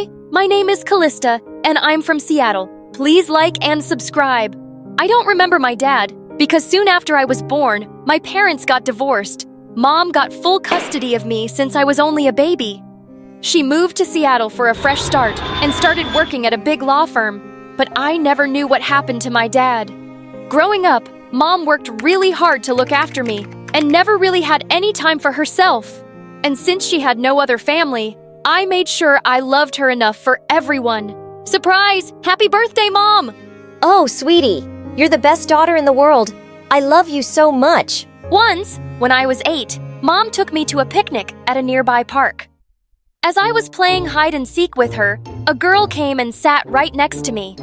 Hi, my name is Callista, and I'm from Seattle. Please like and subscribe. I don't remember my dad, because soon after I was born, my parents got divorced. Mom got full custody of me since I was only a baby. She moved to Seattle for a fresh start and started working at a big law firm, but I never knew what happened to my dad. Growing up, Mom worked really hard to look after me and never really had any time for herself. And since she had no other family, I made sure I loved her enough for everyone. Surprise! Happy birthday, Mom! Oh, sweetie, you're the best daughter in the world. I love you so much. Once, when I was 8, Mom took me to a picnic at a nearby park. As I was playing hide and seek with her, a girl came and sat right next to me.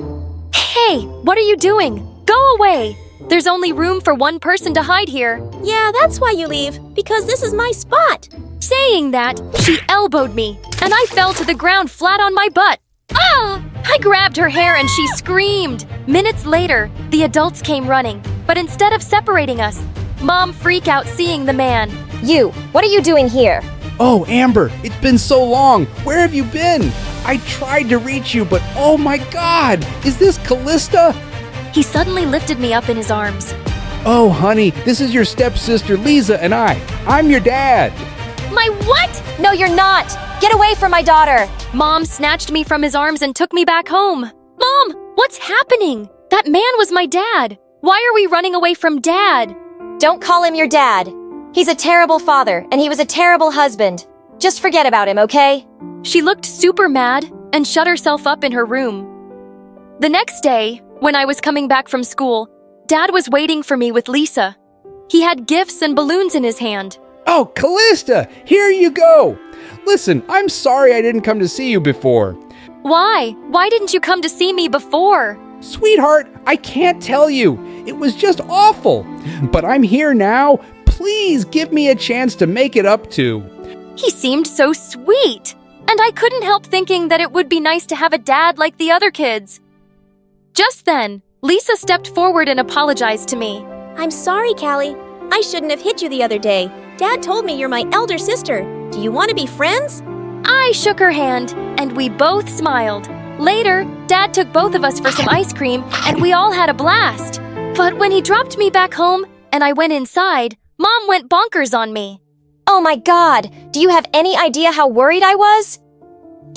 Hey, what are you doing? Go away! There's only room for one person to hide here. Yeah, that's why you leave, because this is my spot. Saying that, she elbowed me, and I fell to the ground flat on my butt. Ah! I grabbed her hair and she screamed. Minutes later, the adults came running, but instead of separating us, Mom freaked out seeing the man. You, what are you doing here? Oh, Amber, it's been so long. Where have you been? I tried to reach you, but oh my God, is this Callista? He suddenly lifted me up in his arms. Oh, honey, this is your stepsister Lisa and I'm your dad. My what? No, you're not. Get away from my daughter. Mom snatched me from his arms and took me back home. Mom, what's happening? That man was my dad. Why are we running away from Dad? Don't call him your dad. He's a terrible father, and he was a terrible husband. Just forget about him, okay? She looked super mad and shut herself up in her room. The next day, when I was coming back from school, Dad was waiting for me with Lisa. He had gifts and balloons in his hand. Oh, Callista, here you go. Listen, I'm sorry I didn't come to see you before. Why? Why didn't you come to see me before? Sweetheart, I can't tell you. It was just awful. But I'm here now. Please give me a chance to make it up to. He seemed so sweet, and I couldn't help thinking that it would be nice to have a dad like the other kids. Just then, Lisa stepped forward and apologized to me. I'm sorry, Callie. I shouldn't have hit you the other day. Dad told me you're my elder sister. Do you want to be friends? I shook her hand, and we both smiled. Later, Dad took both of us for some ice cream, and we all had a blast. But when he dropped me back home, and I went inside, Mom went bonkers on me. Oh my God, do you have any idea how worried I was?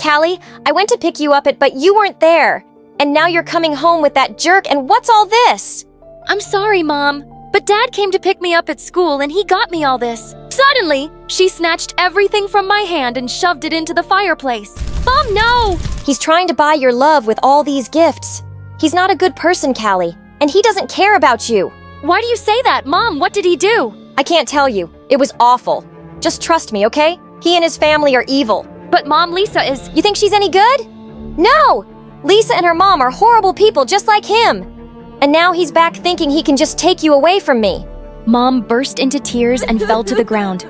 Callie, I went to pick you up but you weren't there. And now you're coming home with that jerk, and what's all this? I'm sorry, Mom, but Dad came to pick me up at school and he got me all this. Suddenly, she snatched everything from my hand and shoved it into the fireplace. Mom, no! He's trying to buy your love with all these gifts. He's not a good person, Callie, and he doesn't care about you. Why do you say that, Mom? What did he do? I can't tell you. It was awful. Just trust me, okay? He and his family are evil. But Mom, Lisa is... You think she's any good? No! Lisa and her mom are horrible people just like him. And now he's back thinking he can just take you away from me. Mom burst into tears and fell to the ground.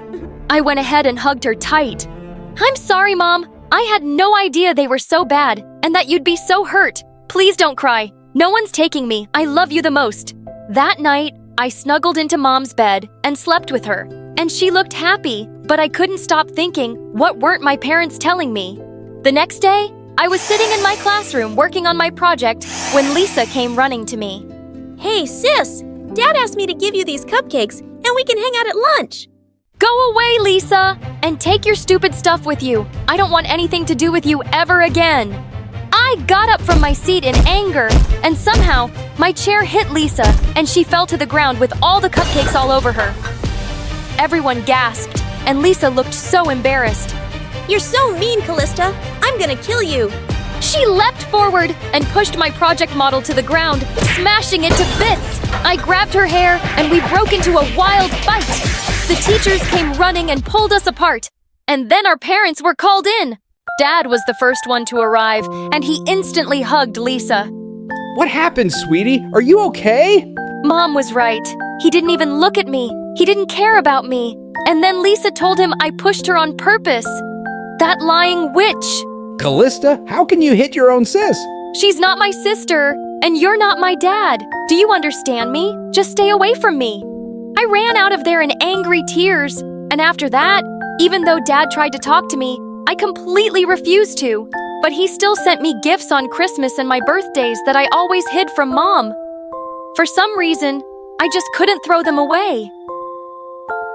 I went ahead and hugged her tight. I'm sorry, Mom. I had no idea they were so bad and that you'd be so hurt. Please don't cry. No one's taking me. I love you the most. That night, I snuggled into Mom's bed and slept with her. And she looked happy, but I couldn't stop thinking, what weren't my parents telling me? The next day, I was sitting in my classroom working on my project when Lisa came running to me. Hey, sis! Dad asked me to give you these cupcakes, and we can hang out at lunch. Go away, Lisa! And take your stupid stuff with you. I don't want anything to do with you ever again. I got up from my seat in anger, and somehow, my chair hit Lisa, and she fell to the ground with all the cupcakes all over her. Everyone gasped, and Lisa looked so embarrassed. You're so mean, Callista. I'm gonna kill you. She leapt forward and pushed my project model to the ground, smashing it to bits. I grabbed her hair, and we broke into a wild fight. The teachers came running and pulled us apart. And then our parents were called in. Dad was the first one to arrive, and he instantly hugged Lisa. What happened, sweetie? Are you okay? Mom was right. He didn't even look at me. He didn't care about me. And then Lisa told him I pushed her on purpose. That lying witch. Callista, how can you hit your own sis? She's not my sister, and you're not my dad. Do you understand me? Just stay away from me. I ran out of there in angry tears, and after that, even though Dad tried to talk to me, I completely refused to. But he still sent me gifts on Christmas and my birthdays that I always hid from Mom. For some reason, I just couldn't throw them away.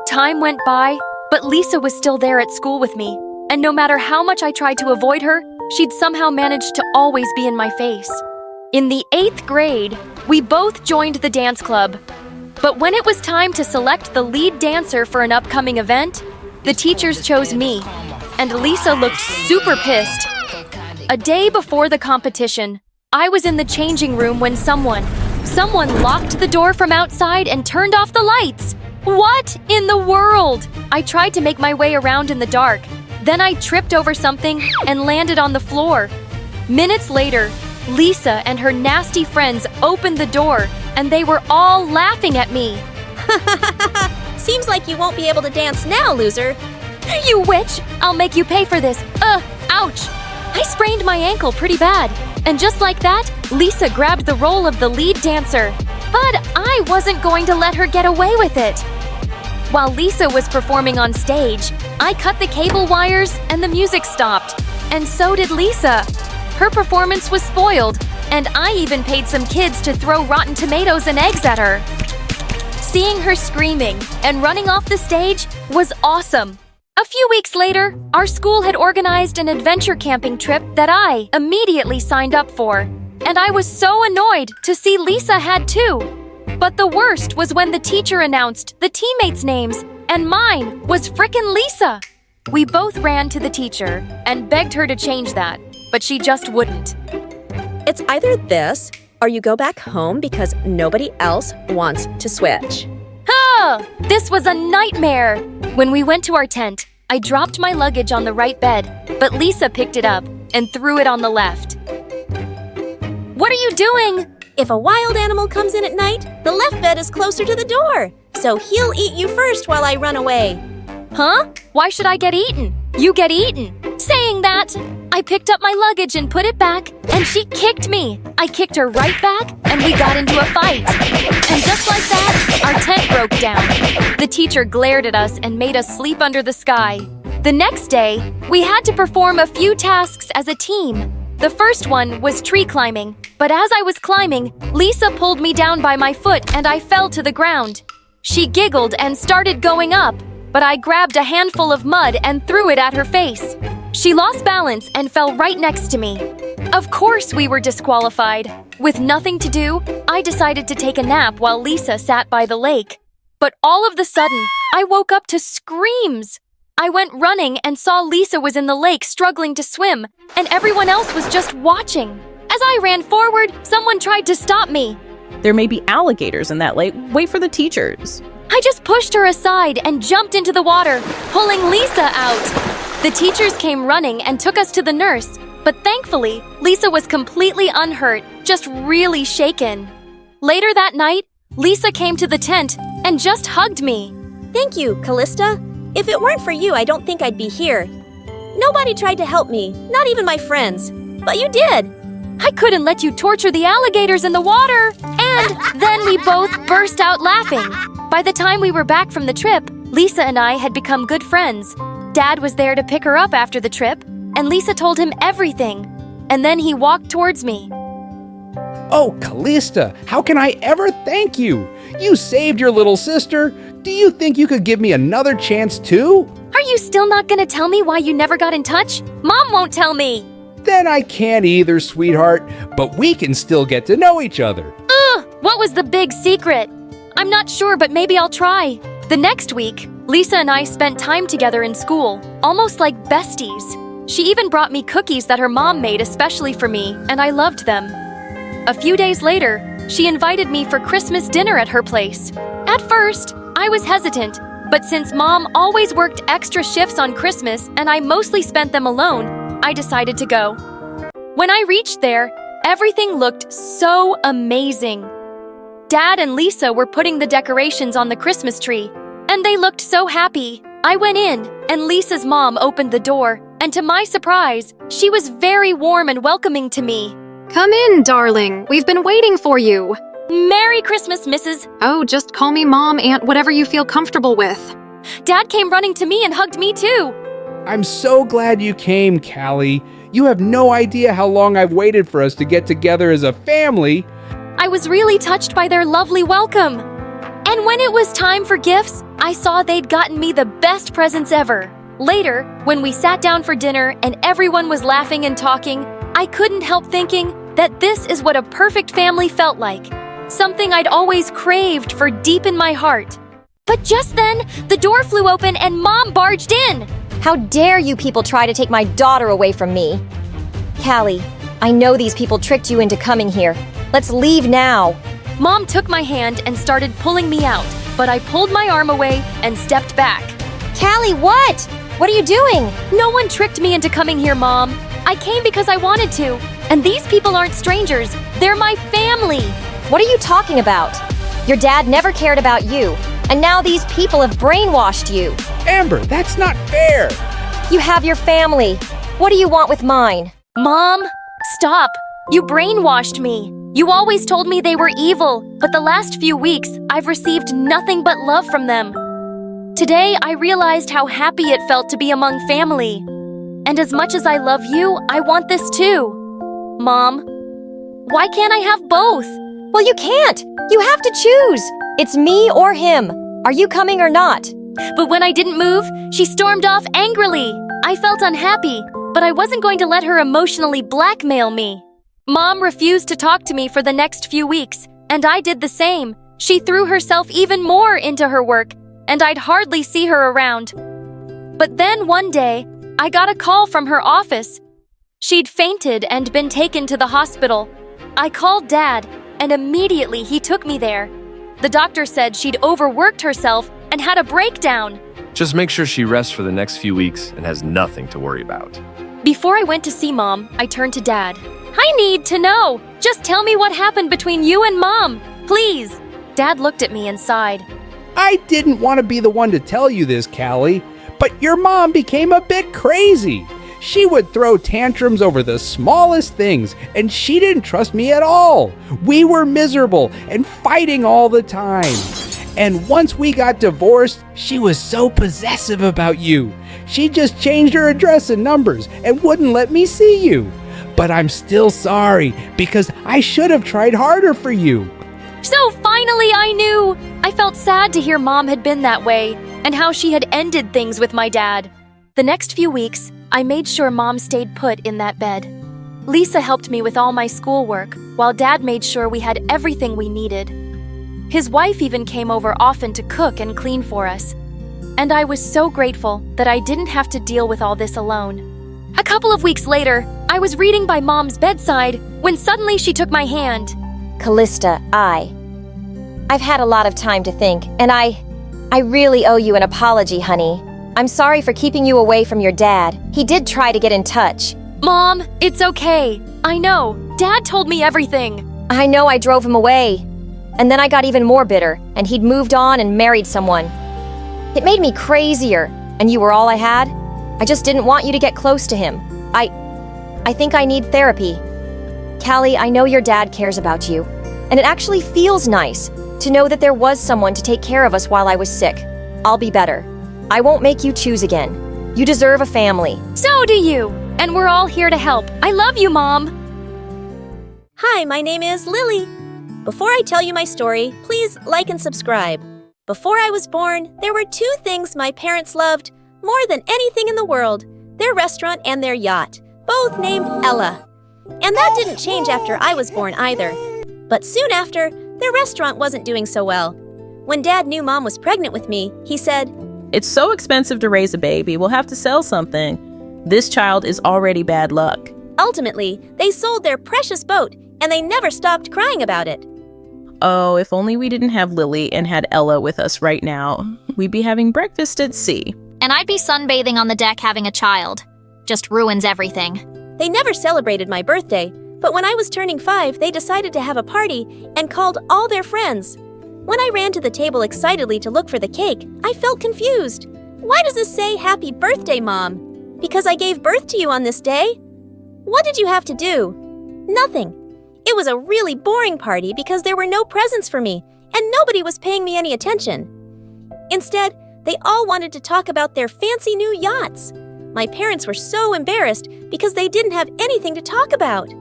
Time went by, but Lisa was still there at school with me, and no matter how much I tried to avoid her, she'd somehow managed to always be in my face. In the 8th grade, we both joined the dance club. But when it was time to select the lead dancer for an upcoming event, the teachers chose me, and Lisa looked super pissed. A day before the competition, I was in the changing room when someone locked the door from outside and turned off the lights. What in the world? I tried to make my way around in the dark. Then I tripped over something and landed on the floor. Minutes later, Lisa and her nasty friends opened the door, and they were all laughing at me. Seems like you won't be able to dance now, loser. You witch! I'll make you pay for this. Ouch! I sprained my ankle pretty bad. And just like that, Lisa grabbed the role of the lead dancer. But I wasn't going to let her get away with it. While Lisa was performing on stage, I cut the cable wires and the music stopped. And so did Lisa. Her performance was spoiled, and I even paid some kids to throw rotten tomatoes and eggs at her. Seeing her screaming and running off the stage was awesome. A few weeks later, our school had organized an adventure camping trip that I immediately signed up for. And I was so annoyed to see Lisa had too. But the worst was when the teacher announced the teammates' names, and mine was frickin' Lisa. We both ran to the teacher and begged her to change that, but she just wouldn't. It's either this, or you go back home because nobody else wants to switch. This was a nightmare! When we went to our tent, I dropped my luggage on the right bed, but Lisa picked it up and threw it on the left. What are you doing? If a wild animal comes in at night, the left bed is closer to the door. So he'll eat you first while I run away. Huh? Why should I get eaten? You get eaten. Saying that, I picked up my luggage and put it back, and she kicked me. I kicked her right back, and we got into a fight. And just like that, our tent broke down. The teacher glared at us and made us sleep under the sky. The next day, we had to perform a few tasks as a team. The first one was tree climbing, but as I was climbing, Lisa pulled me down by my foot and I fell to the ground. She giggled and started going up, but I grabbed a handful of mud and threw it at her face. She lost balance and fell right next to me. Of course we were disqualified. With nothing to do, I decided to take a nap while Lisa sat by the lake. But all of the sudden, I woke up to screams. I went running and saw Lisa was in the lake struggling to swim, and everyone else was just watching. As I ran forward, someone tried to stop me. There may be alligators in that lake. Wait for the teachers. I just pushed her aside and jumped into the water, pulling Lisa out. The teachers came running and took us to the nurse, but thankfully, Lisa was completely unhurt, just really shaken. Later that night, Lisa came to the tent and just hugged me. Thank you, Callista. If it weren't for you, I don't think I'd be here. Nobody tried to help me, not even my friends. But you did. I couldn't let you torture the alligators in the water. And then we both burst out laughing. By the time we were back from the trip, Lisa and I had become good friends. Dad was there to pick her up after the trip, and Lisa told him everything. And then he walked towards me. Oh, Callista, how can I ever thank you? You saved your little sister. Do you think you could give me another chance too? Are you still not gonna tell me why you never got in touch? Mom won't tell me. Then I can't either, sweetheart, but we can still get to know each other. What was the big secret? I'm not sure, but maybe I'll try. The next week, Lisa and I spent time together in school, almost like besties. She even brought me cookies that her mom made especially for me, and I loved them. A few days later, she invited me for Christmas dinner at her place. At first, I was hesitant, but since Mom always worked extra shifts on Christmas and I mostly spent them alone, I decided to go. When I reached there, everything looked so amazing. Dad and Lisa were putting the decorations on the Christmas tree, and they looked so happy. I went in, and Lisa's mom opened the door, and to my surprise, she was very warm and welcoming to me. Come in, darling. We've been waiting for you. Merry Christmas, Mrs. Oh, just call me Mom, Aunt, whatever you feel comfortable with. Dad came running to me and hugged me too. I'm so glad you came, Callie. You have no idea how long I've waited for us to get together as a family. I was really touched by their lovely welcome. And when it was time for gifts, I saw they'd gotten me the best presents ever. Later, when we sat down for dinner and everyone was laughing and talking, I couldn't help thinking that this is what a perfect family felt like. Something I'd always craved for deep in my heart. But just then, the door flew open and Mom barged in. How dare you people try to take my daughter away from me? Callie, I know these people tricked you into coming here. Let's leave now. Mom took my hand and started pulling me out, but I pulled my arm away and stepped back. Callie, what? What are you doing? No one tricked me into coming here, Mom. I came because I wanted to. And these people aren't strangers. They're my family. What are you talking about? Your dad never cared about you, and now these people have brainwashed you. Amber, that's not fair. You have your family. What do you want with mine? Mom, stop. You brainwashed me. You always told me they were evil, but the last few weeks, I've received nothing but love from them. Today, I realized how happy it felt to be among family. And as much as I love you, I want this too. Mom, why can't I have both? Well, you can't. You have to choose. It's me or him. Are you coming or not? But when I didn't move, she stormed off angrily. I felt unhappy, but I wasn't going to let her emotionally blackmail me. Mom refused to talk to me for the next few weeks, and I did the same. She threw herself even more into her work, and I'd hardly see her around. But then one day, I got a call from her office. She'd fainted and been taken to the hospital. I called Dad, and immediately he took me there. The doctor said she'd overworked herself and had a breakdown. Just make sure she rests for the next few weeks and has nothing to worry about. Before I went to see Mom, I turned to Dad. I need to know. Just tell me what happened between you and Mom, please. Dad looked at me and sighed. I didn't want to be the one to tell you this, Callie, but your mom became a bit crazy. She would throw tantrums over the smallest things, and she didn't trust me at all. We were miserable and fighting all the time. And once we got divorced, she was so possessive about you. She just changed her address and numbers and wouldn't let me see you. But I'm still sorry, because I should have tried harder for you. So finally I knew! I felt sad to hear Mom had been that way, and how she had ended things with my dad. The next few weeks, I made sure Mom stayed put in that bed. Lisa helped me with all my schoolwork, while Dad made sure we had everything we needed. His wife even came over often to cook and clean for us. And I was so grateful that I didn't have to deal with all this alone. A couple of weeks later, I was reading by Mom's bedside when suddenly she took my hand. Callista, I've had a lot of time to think, and I really owe you an apology, honey. I'm sorry for keeping you away from your dad. He did try to get in touch. Mom, it's okay. I know. Dad told me everything. I know I drove him away. And then I got even more bitter, and he'd moved on and married someone. It made me crazier, and you were all I had. I just didn't want you to get close to him. I think I need therapy. Callie, I know your dad cares about you, and it actually feels nice to know that there was someone to take care of us while I was sick. I'll be better. I won't make you choose again. You deserve a family. So do you. And we're all here to help. I love you, Mom. Hi, my name is Lily. Before I tell you my story, please like and subscribe. Before I was born, there were two things my parents loved more than anything in the world: their restaurant and their yacht, both named Ella. And that didn't change after I was born either. But soon after, their restaurant wasn't doing so well. When Dad knew Mom was pregnant with me, he said, It's so expensive to raise a baby, we'll have to sell something. This child is already bad luck. Ultimately, they sold their precious boat, and they never stopped crying about it. Oh, if only we didn't have Lily and had Ella with us right now. We'd be having breakfast at sea. And I'd be sunbathing on the deck having a child. Just ruins everything. They never celebrated my birthday, but when I was turning 5, they decided to have a party and called all their friends. When I ran to the table excitedly to look for the cake, I felt confused. Why does this say Happy Birthday, Mom? Because I gave birth to you on this day? What did you have to do? Nothing. It was a really boring party because there were no presents for me, and nobody was paying me any attention. Instead, they all wanted to talk about their fancy new yachts. My parents were so embarrassed because they didn't have anything to talk about.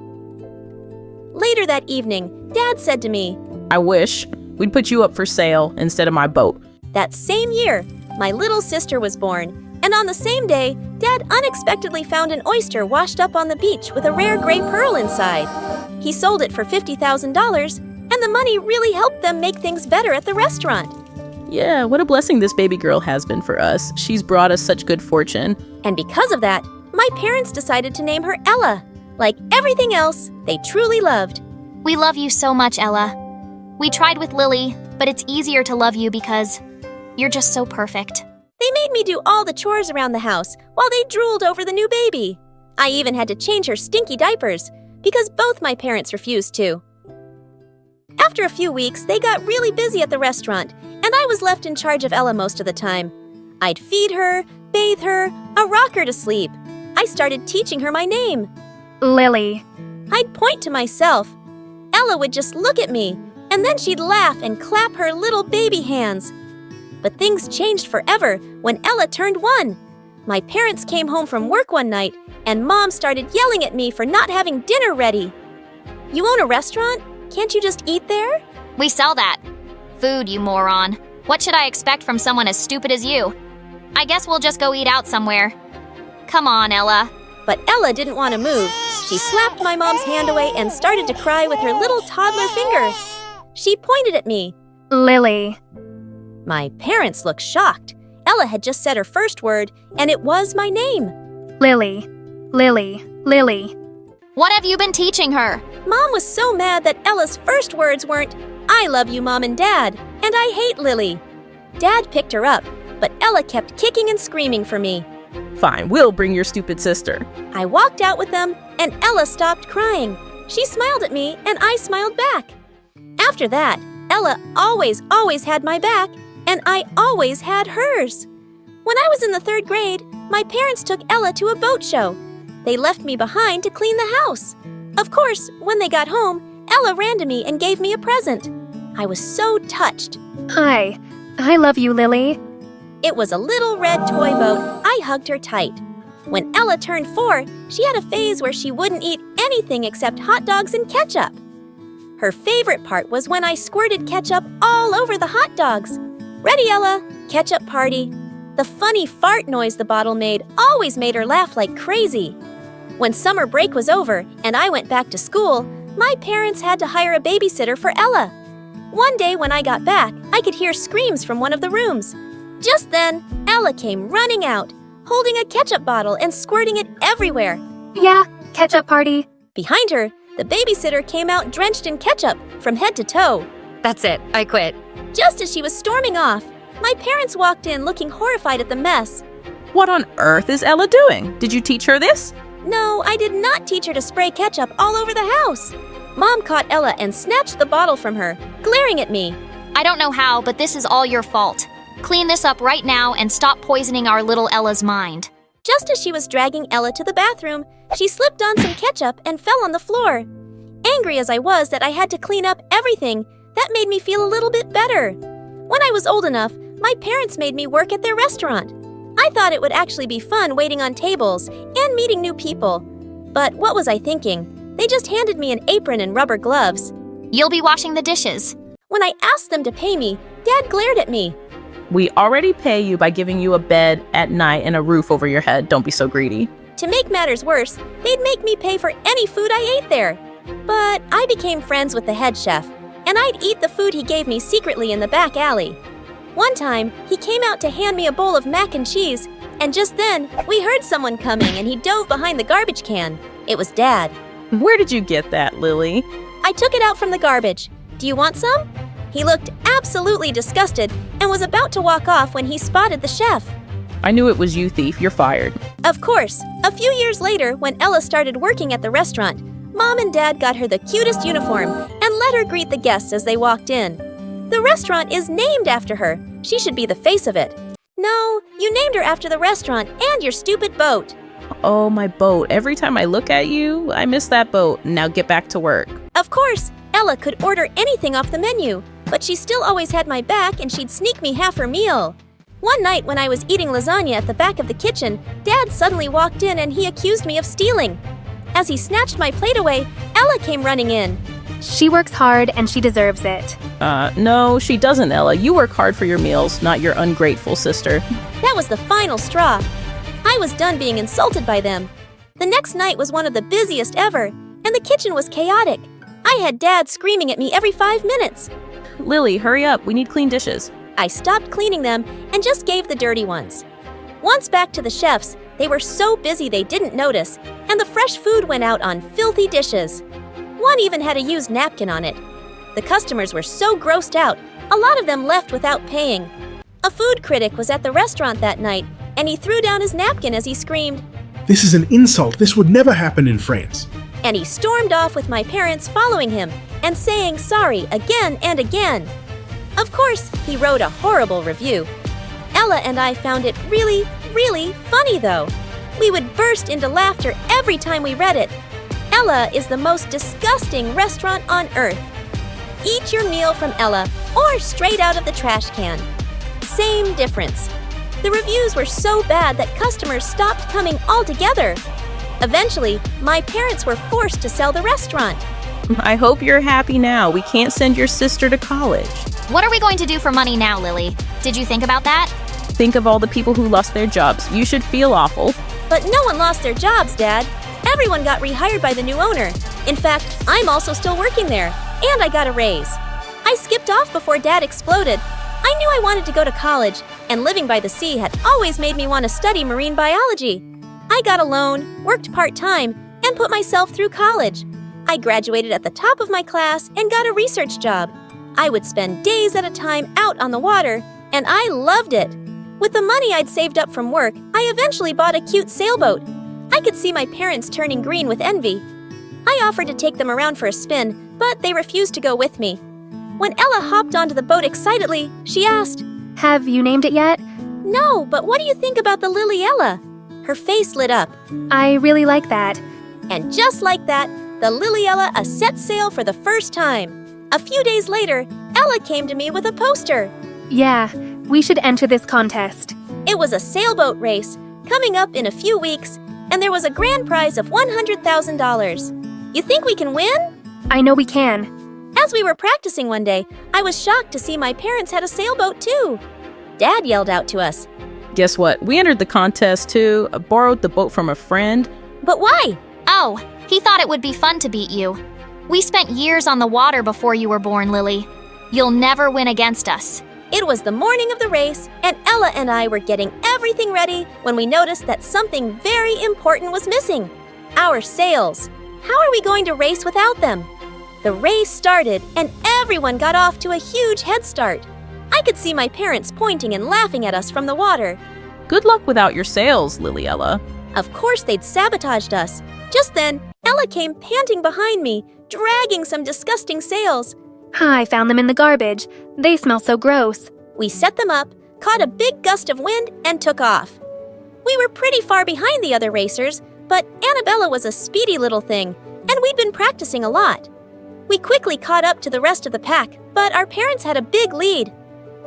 Later that evening, Dad said to me, I wish we'd put you up for sale instead of my boat. that same year, my little sister was born, and on the same day, Dad unexpectedly found an oyster washed up on the beach with a rare gray pearl inside. He sold it for $50,000, and the money really helped them make things better at the restaurant. Yeah, what a blessing this baby girl has been for us. She's brought us such good fortune. And because of that, my parents decided to name her Ella. Like everything else, they truly loved. We love you so much, Ella. We tried with Lily, but it's easier to love you because you're just so perfect. They made me do all the chores around the house while they drooled over the new baby. I even had to change her stinky diapers because both my parents refused to. After a few weeks, they got really busy at the restaurant, and I was left in charge of Ella most of the time. I'd feed her, bathe her, rock her to sleep. I started teaching her my name. Lily. I'd point to myself. Ella would just look at me, and then she'd laugh and clap her little baby hands. But things changed forever when Ella turned 1. My parents came home from work one night, and Mom started yelling at me for not having dinner ready. You own a restaurant? Can't you just eat there? We sell that. Food, you moron. What should I expect from someone as stupid as you? I guess we'll just go eat out somewhere. Come on, Ella. But Ella didn't want to move. She slapped my mom's hand away and started to cry with her little toddler finger. She pointed at me. Lily. My parents looked shocked. Ella had just said her first word, and it was my name. Lily. Lily. Lily. What have you been teaching her? Mom was so mad that Ella's first words weren't, I love you, Mom and Dad, and I hate Lily. Dad picked her up, but Ella kept kicking and screaming for me. Fine, we'll bring your stupid sister. I walked out with them, and Ella stopped crying. She smiled at me, and I smiled back. After that, Ella always had my back, and I always had hers. When I was in the 3rd grade, my parents took Ella to a boat show. They left me behind to clean the house. Of course, when they got home, Ella ran to me and gave me a present. I was so touched. I love you, Lily. It was a little red toy boat. I hugged her tight. When Ella turned 4, she had a phase where she wouldn't eat anything except hot dogs and ketchup. Her favorite part was when I squirted ketchup all over the hot dogs. Ready, Ella? Ketchup party. The funny fart noise the bottle made always made her laugh like crazy. When summer break was over and I went back to school, my parents had to hire a babysitter for Ella. One day when I got back, I could hear screams from one of the rooms. Just then, Ella came running out, holding a ketchup bottle and squirting it everywhere. Yeah, ketchup party. Behind her, the babysitter came out drenched in ketchup from head to toe. That's it. I quit. Just as she was storming off, my parents walked in looking horrified at the mess. What on earth is Ella doing? Did you teach her this? No, I did not teach her to spray ketchup all over the house. Mom caught Ella and snatched the bottle from her, glaring at me. I don't know how, but this is all your fault. Clean this up right now and stop poisoning our little Ella's mind. Just as she was dragging Ella to the bathroom, she slipped on some ketchup and fell on the floor. Angry as I was that I had to clean up everything, that made me feel a little bit better. When I was old enough, my parents made me work at their restaurant. I thought it would actually be fun waiting on tables and meeting new people. But what was I thinking? They just handed me an apron and rubber gloves. You'll be washing the dishes. When I asked them to pay me, Dad glared at me. We already pay you by giving you a bed at night and a roof over your head. Don't be so greedy. To make matters worse, they'd make me pay for any food I ate there. But I became friends with the head chef, and I'd eat the food he gave me secretly in the back alley. One time, he came out to hand me a bowl of mac and cheese, and just then, we heard someone coming and he dove behind the garbage can. It was Dad. Where did you get that, Lily? I took it out from the garbage. Do you want some? He looked absolutely disgusted and was about to walk off when he spotted the chef. I knew it was you, thief. You're fired. Of course, a few years later, when Ella started working at the restaurant, Mom and Dad got her the cutest uniform and let her greet the guests as they walked in. The restaurant is named after her. She should be the face of it. No, you named her after the restaurant and your stupid boat. Oh, my boat. Every time I look at you, I miss that boat. Now get back to work. Of course, Ella could order anything off the menu, but she still always had my back and she'd sneak me half her meal. One night when I was eating lasagna at the back of the kitchen, Dad suddenly walked in and he accused me of stealing. As he snatched my plate away, Ella came running in. She works hard and she deserves it. No, she doesn't, Ella. You work hard for your meals, not your ungrateful sister. That was the final straw. I was done being insulted by them. The next night was one of the busiest ever, and the kitchen was chaotic. I had Dad screaming at me every 5 minutes. Lily, hurry up. We need clean dishes. I stopped cleaning them and just gave the dirty ones. Once back to the chefs, they were so busy they didn't notice, and the fresh food went out on filthy dishes. One even had a used napkin on it. The customers were so grossed out, a lot of them left without paying. A food critic was at the restaurant that night, and he threw down his napkin as he screamed, "This is an insult. This would never happen in France." and he stormed off with my parents following him and saying sorry again and again. Of course, he wrote a horrible review. Ella and I found it really, really funny though. We would burst into laughter every time we read it. Ella is the most disgusting restaurant on earth. Eat your meal from Ella or straight out of the trash can. Same difference. The reviews were so bad that customers stopped coming altogether. Eventually, my parents were forced to sell the restaurant. I hope you're happy now. We can't send your sister to college. What are we going to do for money now, Lily? Did you think about that? Think of all the people who lost their jobs. You should feel awful. But no one lost their jobs, Dad. Everyone got rehired by the new owner. In fact, I'm also still working there, and I got a raise. I skipped off before Dad exploded. I knew I wanted to go to college, and living by the sea had always made me want to study marine biology. I got a loan, worked part-time, and put myself through college. I graduated at the top of my class and got a research job. I would spend days at a time out on the water, and I loved it. With the money I'd saved up from work, I eventually bought a cute sailboat. I could see my parents turning green with envy. I offered to take them around for a spin, but they refused to go with me. When Ella hopped onto the boat excitedly, she asked, Have you named it yet? "No, but what do you think about the Lily Ella?" Her face lit up. I really like that. And just like that, the Lily Ella set sail for the first time. A few days later, Ella came to me with a poster. Yeah, we should enter this contest. It was a sailboat race coming up in a few weeks, and there was a grand prize of $100,000. You think we can win? I know we can. As we were practicing one day, I was shocked to see my parents had a sailboat too. Dad yelled out to us. Guess what? We entered the contest too. I borrowed the boat from a friend. But why? Oh, he thought it would be fun to beat you. We spent years on the water before you were born, Lily. You'll never win against us. It was the morning of the race, and Ella and I were getting everything ready when we noticed that something very important was missing. Our sails. How are we going to race without them? The race started, and everyone got off to a huge head start. I could see my parents pointing and laughing at us from the water. Good luck without your sails, Lily Ella. Of course they'd sabotaged us. Just then, Ella came panting behind me, dragging some disgusting sails. I found them in the garbage. They smell so gross. We set them up, caught a big gust of wind, and took off. We were pretty far behind the other racers, but Annabella was a speedy little thing, and we'd been practicing a lot. We quickly caught up to the rest of the pack, but our parents had a big lead.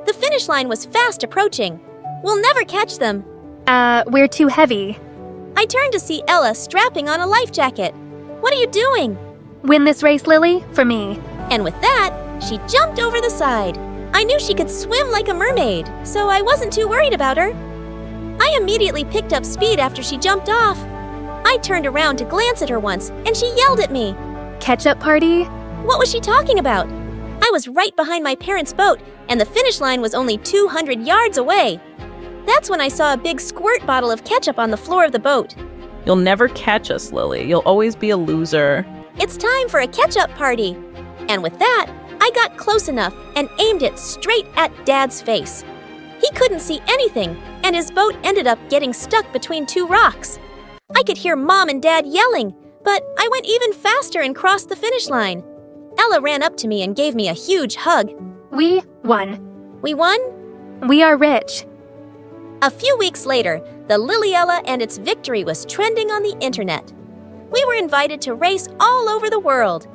The finish line was fast approaching. We'll never catch them. We're too heavy. I turned to see Ella strapping on a life jacket. What are you doing? Win this race, Lily, for me. And with that, she jumped over the side. I knew she could swim like a mermaid, so I wasn't too worried about her. I immediately picked up speed after she jumped off. I turned around to glance at her once, and she yelled at me. Ketchup party? What was she talking about? I was right behind my parents' boat, and the finish line was only 200 yards away. That's when I saw a big squirt bottle of ketchup on the floor of the boat. You'll never catch us, Lily. You'll always be a loser. It's time for a ketchup party. And with that, I got close enough and aimed it straight at Dad's face. He couldn't see anything, and his boat ended up getting stuck between two rocks. I could hear Mom and Dad yelling, but I went even faster and crossed the finish line. Ella ran up to me and gave me a huge hug. We won. We won? We are rich. A few weeks later, the Lily Ella and its victory was trending on the internet. We were invited to race all over the world.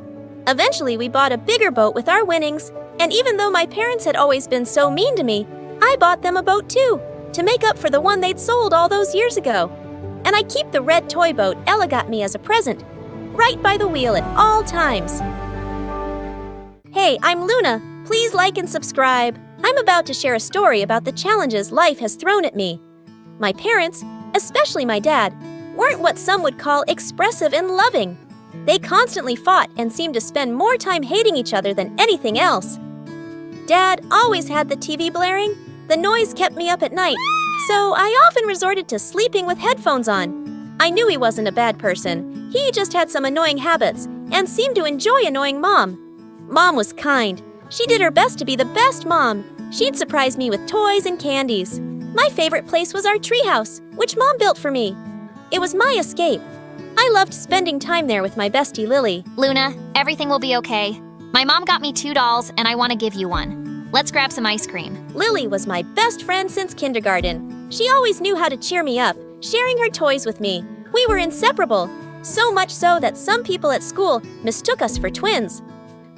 Eventually, we bought a bigger boat with our winnings, and even though my parents had always been so mean to me, I bought them a boat too, to make up for the one they'd sold all those years ago. And I keep the red toy boat Ella got me as a present, right by the wheel at all times. Hey, I'm Luna. Please like and subscribe. I'm about to share a story about the challenges life has thrown at me. My parents, especially my dad, weren't what some would call expressive and loving. They constantly fought and seemed to spend more time hating each other than anything else. Dad always had the TV blaring. The noise kept me up at night, so I often resorted to sleeping with headphones on. I knew he wasn't a bad person. He just had some annoying habits and seemed to enjoy annoying Mom. Mom was kind. She did her best to be the best mom. She'd surprise me with toys and candies. My favorite place was our treehouse, which Mom built for me. It was my escape. I loved spending time there with my bestie Lily. Luna, everything will be okay. My mom got me 2 dolls, and I want to give you one. Let's grab some ice cream. Lily was my best friend since kindergarten. She always knew how to cheer me up, sharing her toys with me. We were inseparable, so much so that some people at school mistook us for twins.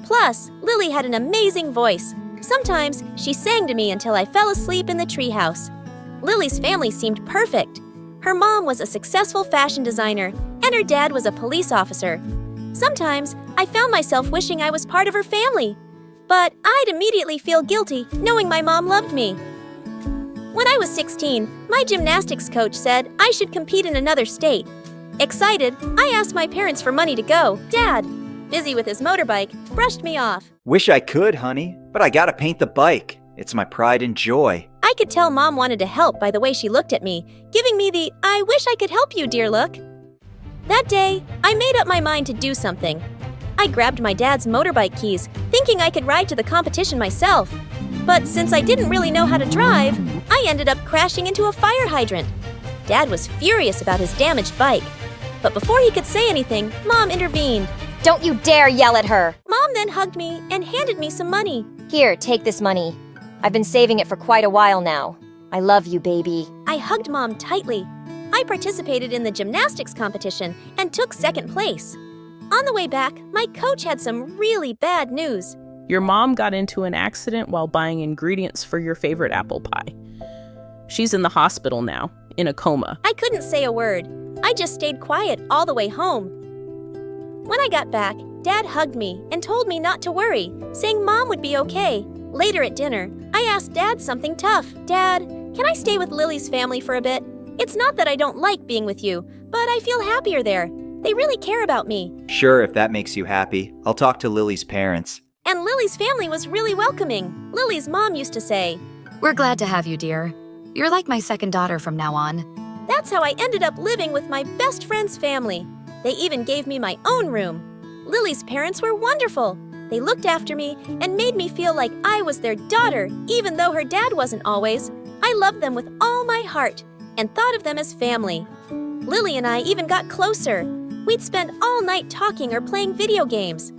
Plus, Lily had an amazing voice. Sometimes she sang to me until I fell asleep in the treehouse. Lily's family seemed perfect. Her mom was a successful fashion designer, and her dad was a police officer. Sometimes I found myself wishing I was part of her family, but I'd immediately feel guilty knowing my mom loved me. When I was 16, my gymnastics coach said I should compete in another state. Excited, I asked my parents for money to go. Dad, busy with his motorbike, brushed me off. Wish I could, honey, but I gotta paint the bike. It's my pride and joy. I could tell Mom wanted to help by the way she looked at me, giving me the "I wish I could help you, dear" look. That day, I made up my mind to do something. I grabbed my dad's motorbike keys, thinking I could ride to the competition myself. But since I didn't really know how to drive, I ended up crashing into a fire hydrant. Dad was furious about his damaged bike. But before he could say anything, Mom intervened. Don't you dare yell at her! Mom then hugged me and handed me some money. Here, take this money. I've been saving it for quite a while now. I love you, baby. I hugged Mom tightly. I participated in the gymnastics competition and took second place. On the way back, my coach had some really bad news. Your mom got into an accident while buying ingredients for your favorite apple pie. She's in the hospital now, in a coma. I couldn't say a word. I just stayed quiet all the way home. When I got back, Dad hugged me and told me not to worry, saying Mom would be okay. Later at dinner, I asked Dad something tough. Dad, can I stay with Lily's family for a bit? It's not that I don't like being with you, but I feel happier there. They really care about me. Sure, if that makes you happy. I'll talk to Lily's parents. And Lily's family was really welcoming. Lily's mom used to say, "We're glad to have you, dear. You're like my second daughter from now on." That's how I ended up living with my best friend's family. They even gave me my own room. Lily's parents were wonderful. They looked after me and made me feel like I was their daughter, even though her dad wasn't always. I loved them with all my heart and thought of them as family. Lily and I even got closer. We'd spend all night talking or playing video games.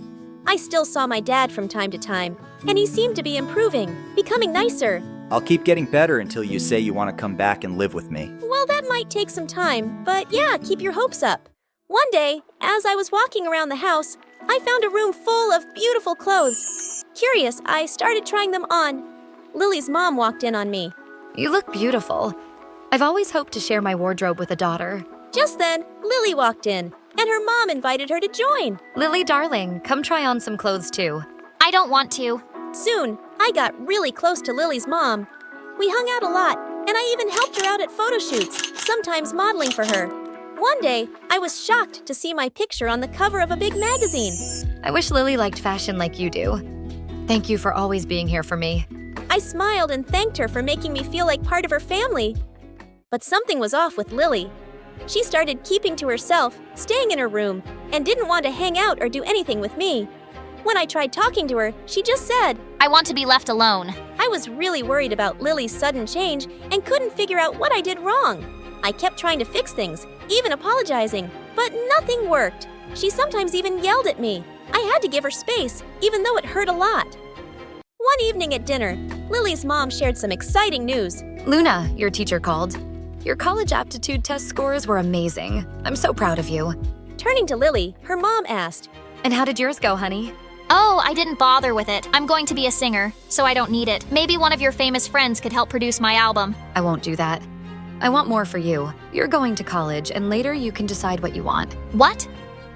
I still saw my dad from time to time, and he seemed to be improving, becoming nicer. I'll keep getting better until you say you want to come back and live with me. Well, that might take some time, but yeah, keep your hopes up. One day, as I was walking around the house, I found a room full of beautiful clothes. Curious, I started trying them on. Lily's mom walked in on me. "You look beautiful. I've always hoped to share my wardrobe with a daughter." Just then, Lily walked in, and her mom invited her to join. "Lily, darling, come try on some clothes too." I don't want to. Soon, I got really close to Lily's mom. We hung out a lot, and I even helped her out at photo shoots, sometimes modeling for her. One day, I was shocked to see my picture on the cover of a big magazine. "I wish Lily liked fashion like you do. Thank you for always being here for me." I smiled and thanked her for making me feel like part of her family. But something was off with Lily. She started keeping to herself, staying in her room, and didn't want to hang out or do anything with me. When I tried talking to her, she just said, I want to be left alone. I was really worried about Lily's sudden change and couldn't figure out what I did wrong. I kept trying to fix things, even apologizing, but nothing worked. She sometimes even yelled at me. I had to give her space, even though it hurt a lot. One evening at dinner, Lily's mom shared some exciting news. "Luna, your teacher called. Your college aptitude test scores were amazing. I'm so proud of you." Turning to Lily, her mom asked, "And how did yours go, honey?" Oh, I didn't bother with it. I'm going to be a singer, so I don't need it. Maybe one of your famous friends could help produce my album. I won't do that. I want more for you. You're going to college, and later you can decide what you want. What?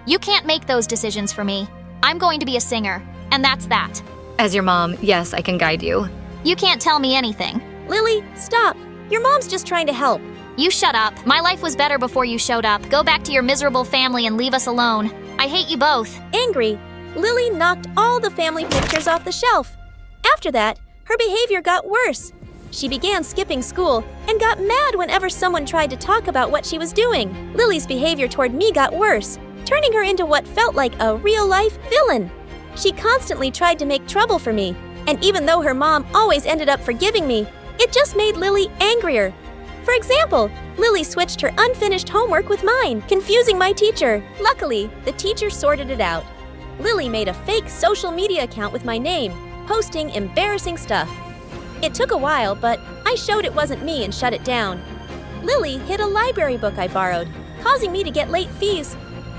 You can't make those decisions for me. I'm going to be a singer, and that's that. As your mom, yes, I can guide you. You can't tell me anything. Lily, stop. Your mom's just trying to help. You shut up. My life was better before you showed up. Go back to your miserable family and leave us alone. I hate you both. Angry, Lily knocked all the family pictures off the shelf. After that, her behavior got worse. She began skipping school and got mad whenever someone tried to talk about what she was doing. Lily's behavior toward me got worse, turning her into what felt like a real-life villain. She constantly tried to make trouble for me, and even though her mom always ended up forgiving me, it just made Lily angrier. For example, Lily switched her unfinished homework with mine, confusing my teacher. Luckily, the teacher sorted it out. Lily made a fake social media account with my name, posting embarrassing stuff. It took a while, but I showed it wasn't me and shut it down. Lily hid a library book I borrowed, causing me to get late fees.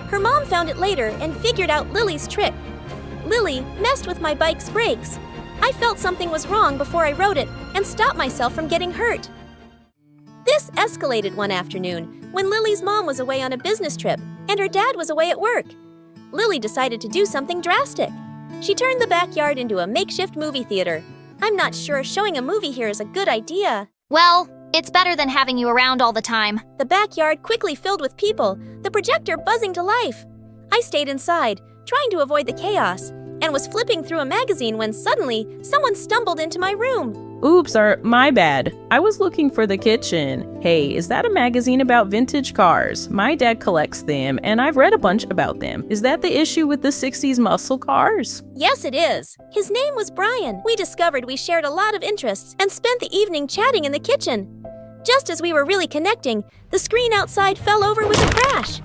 Her mom found it later and figured out Lily's trick. Lily messed with my bike's brakes. I felt something was wrong before I rode it and stopped myself from getting hurt. This escalated one afternoon when Lily's mom was away on a business trip and her dad was away at work. Lily decided to do something drastic. She turned the backyard into a makeshift movie theater. I'm not sure showing a movie here is a good idea. Well, it's better than having you around all the time. The backyard quickly filled with people, the projector buzzing to life. I stayed inside, trying to avoid the chaos, and was flipping through a magazine when suddenly someone stumbled into my room. Oops, my bad. I was looking for the kitchen. Hey, is that a magazine about vintage cars? My dad collects them, and I've read a bunch about them. Is that the issue with the 60s muscle cars? Yes, it is. His name was Brian. We discovered we shared a lot of interests and spent the evening chatting in the kitchen. Just as we were really connecting, the screen outside fell over with a crash.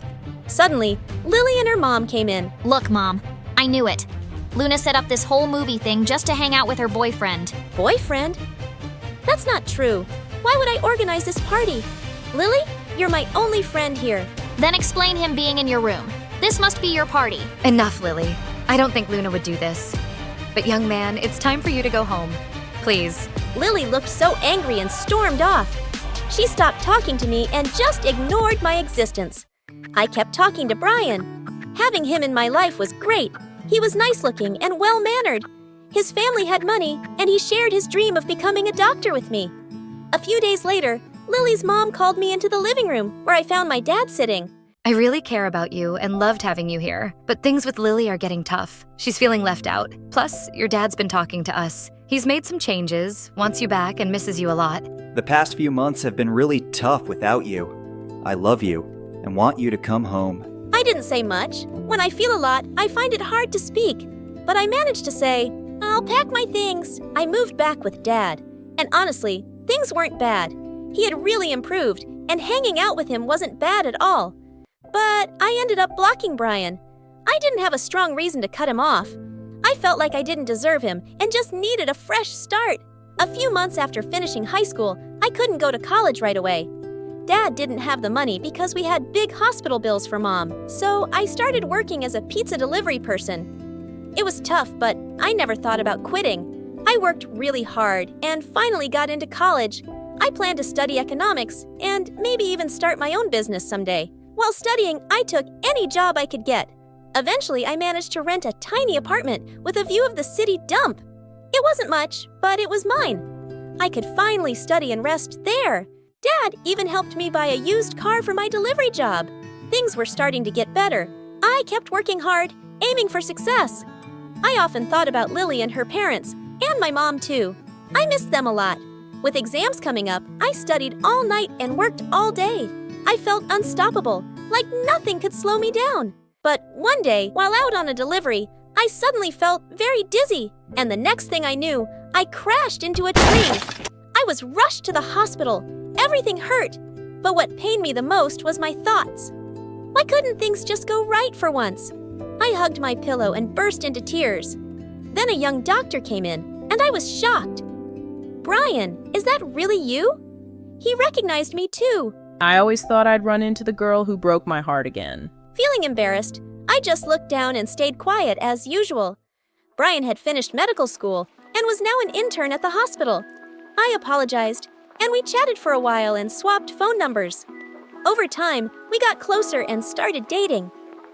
Suddenly, Lily and her mom came in. Look, Mom, I knew it. Luna set up this whole movie thing just to hang out with her boyfriend. Boyfriend? That's not true. Why would I organize this party? Lily, you're my only friend here. Then explain him being in your room. This must be your party. Enough, Lily. I don't think Luna would do this. But young man, it's time for you to go home. Please. Lily looked so angry and stormed off. She stopped talking to me and just ignored my existence. I kept talking to Brian. Having him in my life was great. He was nice-looking and well-mannered. His family had money, and he shared his dream of becoming a doctor with me. A few days later, Lily's mom called me into the living room, where I found my dad sitting. I really care about you and loved having you here, but things with Lily are getting tough. She's feeling left out. Plus, your dad's been talking to us. He's made some changes, wants you back, and misses you a lot. The past few months have been really tough without you. I love you and want you to come home. I didn't say much. When I feel a lot, I find it hard to speak. But I managed to say, I'll pack my things. I moved back with Dad. And honestly, things weren't bad. He had really improved, and hanging out with him wasn't bad at all. But I ended up blocking Brian. I didn't have a strong reason to cut him off. I felt like I didn't deserve him and just needed a fresh start. A few months after finishing high school, I couldn't go to college right away. Dad didn't have the money because we had big hospital bills for Mom, so I started working as a pizza delivery person. It was tough, but I never thought about quitting. I worked really hard and finally got into college. I planned to study economics and maybe even start my own business someday. While studying, I took any job I could get. Eventually, I managed to rent a tiny apartment with a view of the city dump. It wasn't much, but it was mine. I could finally study and rest there. Dad even helped me buy a used car for my delivery job. Things were starting to get better. I kept working hard, aiming for success. I often thought about Lily and her parents, and my mom too. I missed them a lot. With exams coming up, I studied all night and worked all day. I felt unstoppable, like nothing could slow me down. But one day, while out on a delivery, I suddenly felt very dizzy, and the next thing I knew, I crashed into a tree. I was rushed to the hospital. Everything hurt, but what pained me the most was my thoughts. Why couldn't things just go right for once? I hugged my pillow and burst into tears. Then a young doctor came in, and I was shocked. Brian, is that really you? He recognized me too. I always thought I'd run into the girl who broke my heart again. Feeling embarrassed, I just looked down and stayed quiet as usual. Brian had finished medical school and was now an intern at the hospital. I apologized, and we chatted for a while and swapped phone numbers. Over time, we got closer and started dating.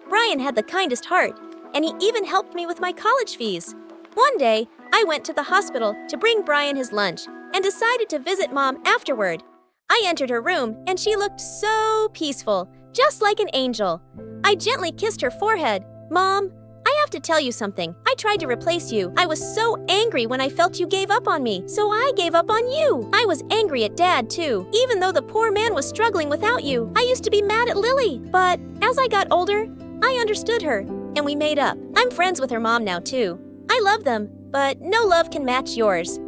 Brian had the kindest heart, and he even helped me with my college fees. One day, I went to the hospital to bring Brian his lunch and decided to visit Mom afterward. I entered her room, and she looked so peaceful, just like an angel. I gently kissed her forehead. Mom, I have to tell you something. I tried to replace you. I was so angry when I felt you gave up on me, so I gave up on you. I was angry at Dad, too. Even though the poor man was struggling without you, I used to be mad at Lily. But as I got older, I understood her, and we made up. I'm friends with her mom now, too. I love them, but no love can match yours.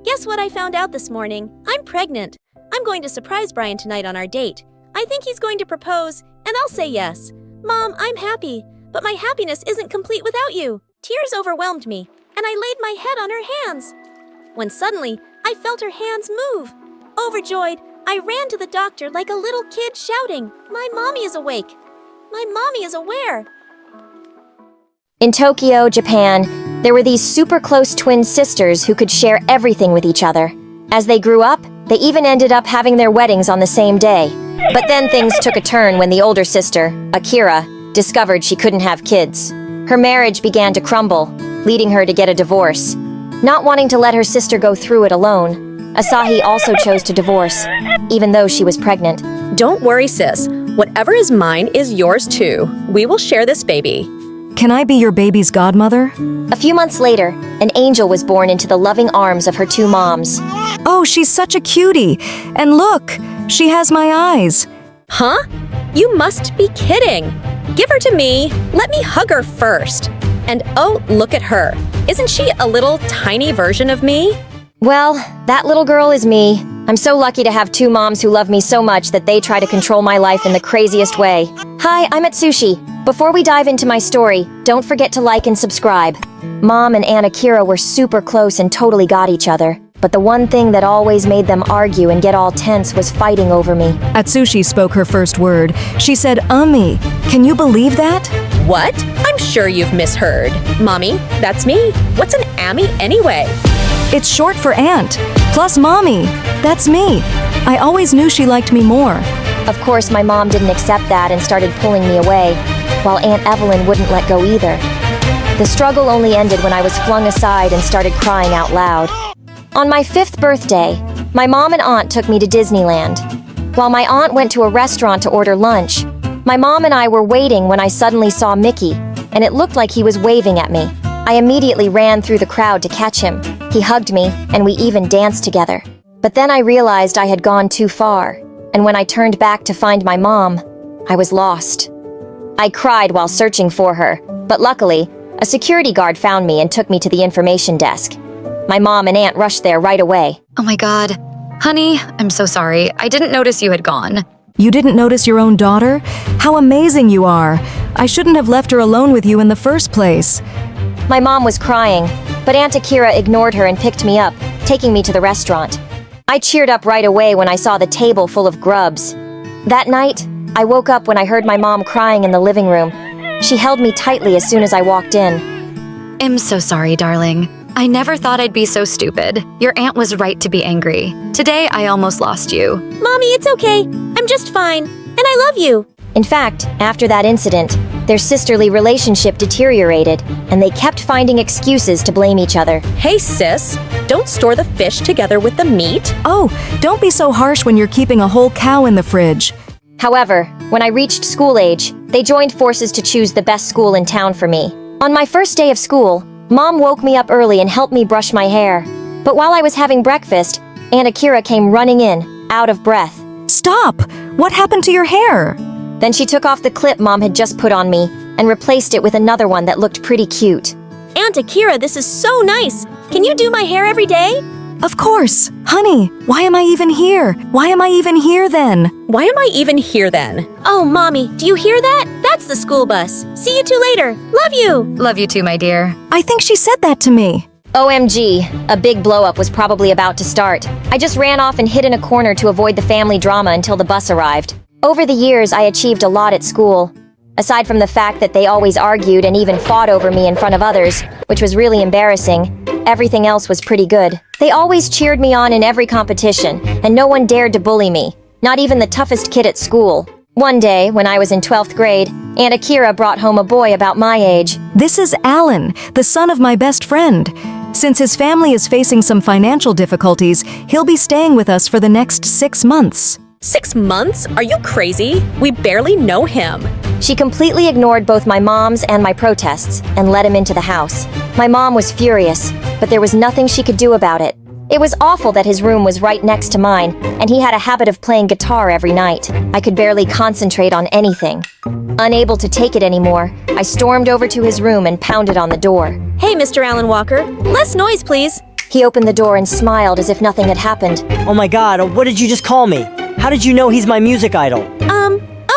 Guess what I found out this morning? I'm pregnant. I'm going to surprise Brian tonight on our date. I think he's going to propose, and I'll say yes. Mom, I'm happy, but my happiness isn't complete without you. Tears overwhelmed me, and I laid my head on her hands. When suddenly, I felt her hands move. Overjoyed, I ran to the doctor like a little kid shouting, "My mommy is awake! My mommy is aware!" In Tokyo, Japan, there were these super close twin sisters who could share everything with each other. As they grew up, they even ended up having their weddings on the same day. But then things took a turn when the older sister, Akira, discovered she couldn't have kids. Her marriage began to crumble, leading her to get a divorce. Not wanting to let her sister go through it alone, Asahi also chose to divorce, even though she was pregnant. Don't worry, sis. Whatever is mine is yours too. We will share this baby. Can I be your baby's godmother? A few months later, an angel was born into the loving arms of her two moms. Oh, she's such a cutie. And look, she has my eyes. Huh? You must be kidding. Give her to me. Let me hug her first. And oh, look at her. Isn't she a little tiny version of me? Well, that little girl is me. I'm so lucky to have two moms who love me so much that they try to control my life in the craziest way. Hi, I'm Atsushi. Before we dive into my story, don't forget to like and subscribe. Mom and Aunt Akira were super close and totally got each other. But the one thing that always made them argue and get all tense was fighting over me. Atsushi spoke her first word. She said, "Ummi." Can you believe that? What? I'm sure you've misheard. Mommy, that's me. What's an Ammy anyway? It's short for aunt. Plus mommy. That's me. I always knew she liked me more. Of course, my mom didn't accept that and started pulling me away, while Aunt Evelyn wouldn't let go either. The struggle only ended when I was flung aside and started crying out loud. On my 5th birthday, my mom and aunt took me to Disneyland. While my aunt went to a restaurant to order lunch, my mom and I were waiting when I suddenly saw Mickey, and it looked like he was waving at me. I immediately ran through the crowd to catch him. He hugged me, and we even danced together. But then I realized I had gone too far, and when I turned back to find my mom, I was lost. I cried while searching for her, but luckily, a security guard found me and took me to the information desk. My mom and aunt rushed there right away. Oh my god. Honey, I'm so sorry. I didn't notice you had gone. You didn't notice your own daughter? How amazing you are. I shouldn't have left her alone with you in the first place. My mom was crying, but Aunt Akira ignored her and picked me up, taking me to the restaurant. I cheered up right away when I saw the table full of grubs. That night, I woke up when I heard my mom crying in the living room. She held me tightly as soon as I walked in. I'm so sorry, darling. I never thought I'd be so stupid. Your aunt was right to be angry. Today, I almost lost you. Mommy, it's okay. I'm just fine, and I love you. In fact, after that incident, their sisterly relationship deteriorated, and they kept finding excuses to blame each other. Hey sis, don't store the fish together with the meat. Oh, don't be so harsh when you're keeping a whole cow in the fridge. However, when I reached school age, they joined forces to choose the best school in town for me. On my first day of school, Mom woke me up early and helped me brush my hair. But while I was having breakfast, Aunt Akira came running in, out of breath. Stop! What happened to your hair? Then she took off the clip Mom had just put on me and replaced it with another one that looked pretty cute. Aunt Akira, this is so nice. Can you do my hair every day? Of course. Honey, why am I even here? Why am I even here then? Why am I even here then? Oh, Mommy, do you hear that? That's the school bus. See you two later. Love you. Love you too, my dear. I think she said that to me. OMG, a big blow-up was probably about to start. I just ran off and hid in a corner to avoid the family drama until the bus arrived. Over the years, I achieved a lot at school. Aside from the fact that they always argued and even fought over me in front of others, which was really embarrassing, everything else was pretty good. They always cheered me on in every competition, and no one dared to bully me, not even the toughest kid at school. One day, when I was in 12th grade, Aunt Akira brought home a boy about my age. This is Alan, the son of my best friend. Since his family is facing some financial difficulties, he'll be staying with us for the next 6 months. 6 months? Are you crazy? We barely know him. She completely ignored both my mom's and my protests and let him into the house. My mom was furious, but there was nothing she could do about it. It was awful that his room was right next to mine, and he had a habit of playing guitar every night. I could barely concentrate on anything. Unable to take it anymore, I stormed over to his room and pounded on the door. Hey, Mr. Alan Walker, less noise, please. He opened the door and smiled as if nothing had happened. Oh my god, what did you just call me? How did you know he's my music idol?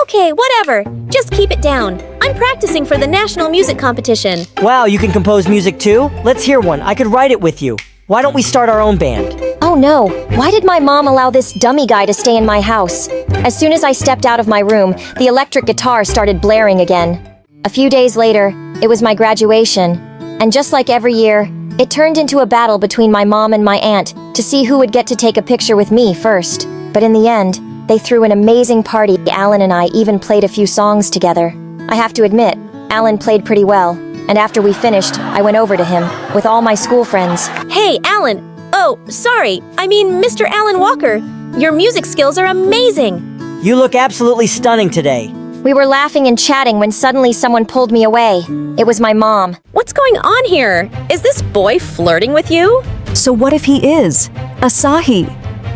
Okay, whatever. Just keep it down. I'm practicing for the national music competition. Wow, you can compose music too? Let's hear one. I could write it with you. Why don't we start our own band? Oh no, why did my mom allow this dummy guy to stay in my house? As soon as I stepped out of my room, the electric guitar started blaring again. A few days later, it was my graduation, and just like every year, it turned into a battle between my mom and my aunt to see who would get to take a picture with me first. But in the end, they threw an amazing party. Alan and I even played a few songs together. I have to admit, Alan played pretty well, and after we finished, I went over to him with all my school friends. Hey, Alan! Oh, sorry, I mean Mr. Alan Walker. Your music skills are amazing! You look absolutely stunning today. We were laughing and chatting when suddenly someone pulled me away. It was my mom. What's going on here? Is this boy flirting with you? So what if he is? Asahi.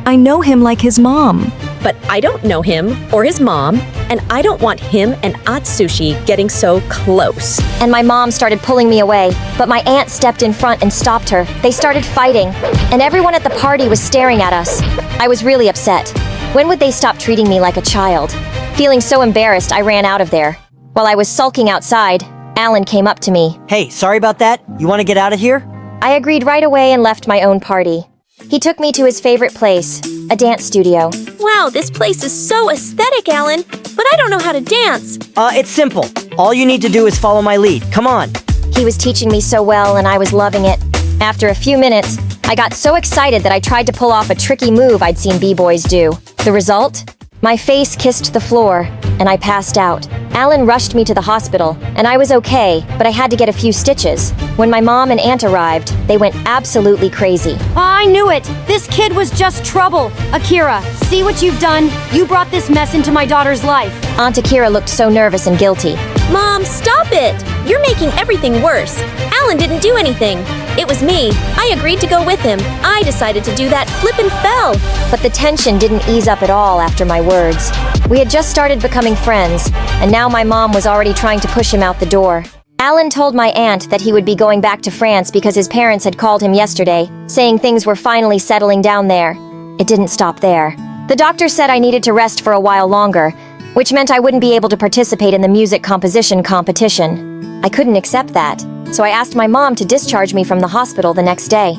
I know him like his mom. But I don't know him or his mom, and I don't want him and Atsushi getting so close. And my mom started pulling me away, but my aunt stepped in front and stopped her. They started fighting, and everyone at the party was staring at us. I was really upset. When would they stop treating me like a child? Feeling so embarrassed, I ran out of there. While I was sulking outside, Alan came up to me. Hey, sorry about that. You want to get out of here? I agreed right away and left my own party. He took me to his favorite place, a dance studio. Wow, this place is so aesthetic, Alan, but I don't know how to dance. It's simple. All you need to do is follow my lead. Come on. He was teaching me so well and I was loving it. After a few minutes, I got so excited that I tried to pull off a tricky move I'd seen b-boys do. The result? My face kissed the floor, and I passed out. Alan rushed me to the hospital, and I was okay, but I had to get a few stitches. When my mom and aunt arrived, they went absolutely crazy. I knew it! This kid was just trouble! Akira, see what you've done? You brought this mess into my daughter's life. Aunt Akira looked so nervous and guilty. Mom, stop it! You're making everything worse. Alan didn't do anything. It was me. I agreed to go with him. I decided to do that flip and fell. But the tension didn't ease up at all after my words. We had just started becoming friends, and now my mom was already trying to push him out the door. Alan told my aunt that he would be going back to France because his parents had called him yesterday, saying things were finally settling down there. It didn't stop there. The doctor said I needed to rest for a while longer, which meant I wouldn't be able to participate in the music composition competition. I couldn't accept that, so I asked my mom to discharge me from the hospital the next day.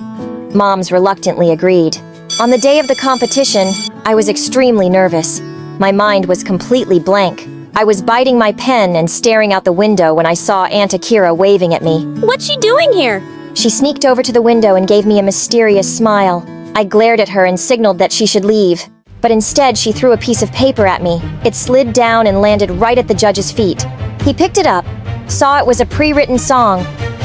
Moms reluctantly agreed. On the day of the competition, I was extremely nervous. My mind was completely blank. I was biting my pen and staring out the window when I saw Aunt Akira waving at me. What's she doing here? She sneaked over to the window and gave me a mysterious smile. I glared at her and signaled that she should leave. But instead, she threw a piece of paper at me. It slid down and landed right at the judge's feet. He picked it up, saw it was a pre-written song,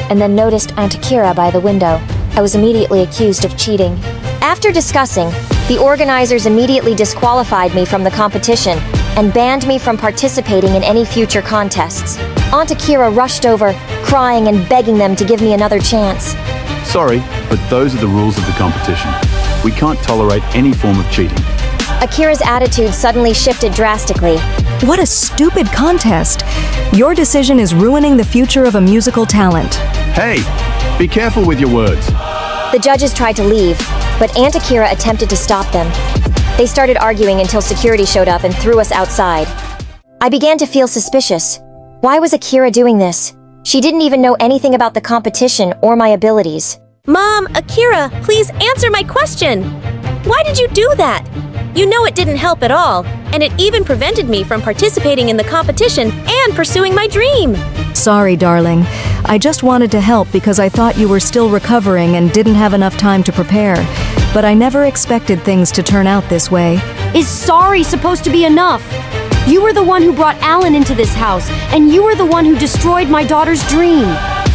and then noticed Aunt Akira by the window. I was immediately accused of cheating. After discussing, the organizers immediately disqualified me from the competition and banned me from participating in any future contests. Aunt Akira rushed over, crying and begging them to give me another chance. Sorry, but those are the rules of the competition. We can't tolerate any form of cheating. Akira's attitude suddenly shifted drastically. What a stupid contest! Your decision is ruining the future of a musical talent. Hey, be careful with your words. The judges tried to leave, but Aunt Akira attempted to stop them. They started arguing until security showed up and threw us outside. I began to feel suspicious. Why was Akira doing this? She didn't even know anything about the competition or my abilities. Mom, Akira, please answer my question. Why did you do that? You know it didn't help at all, and it even prevented me from participating in the competition and pursuing my dream. Sorry, darling. I just wanted to help because I thought you were still recovering and didn't have enough time to prepare. But I never expected things to turn out this way. Is sorry supposed to be enough? You were the one who brought Alan into this house, and you were the one who destroyed my daughter's dream.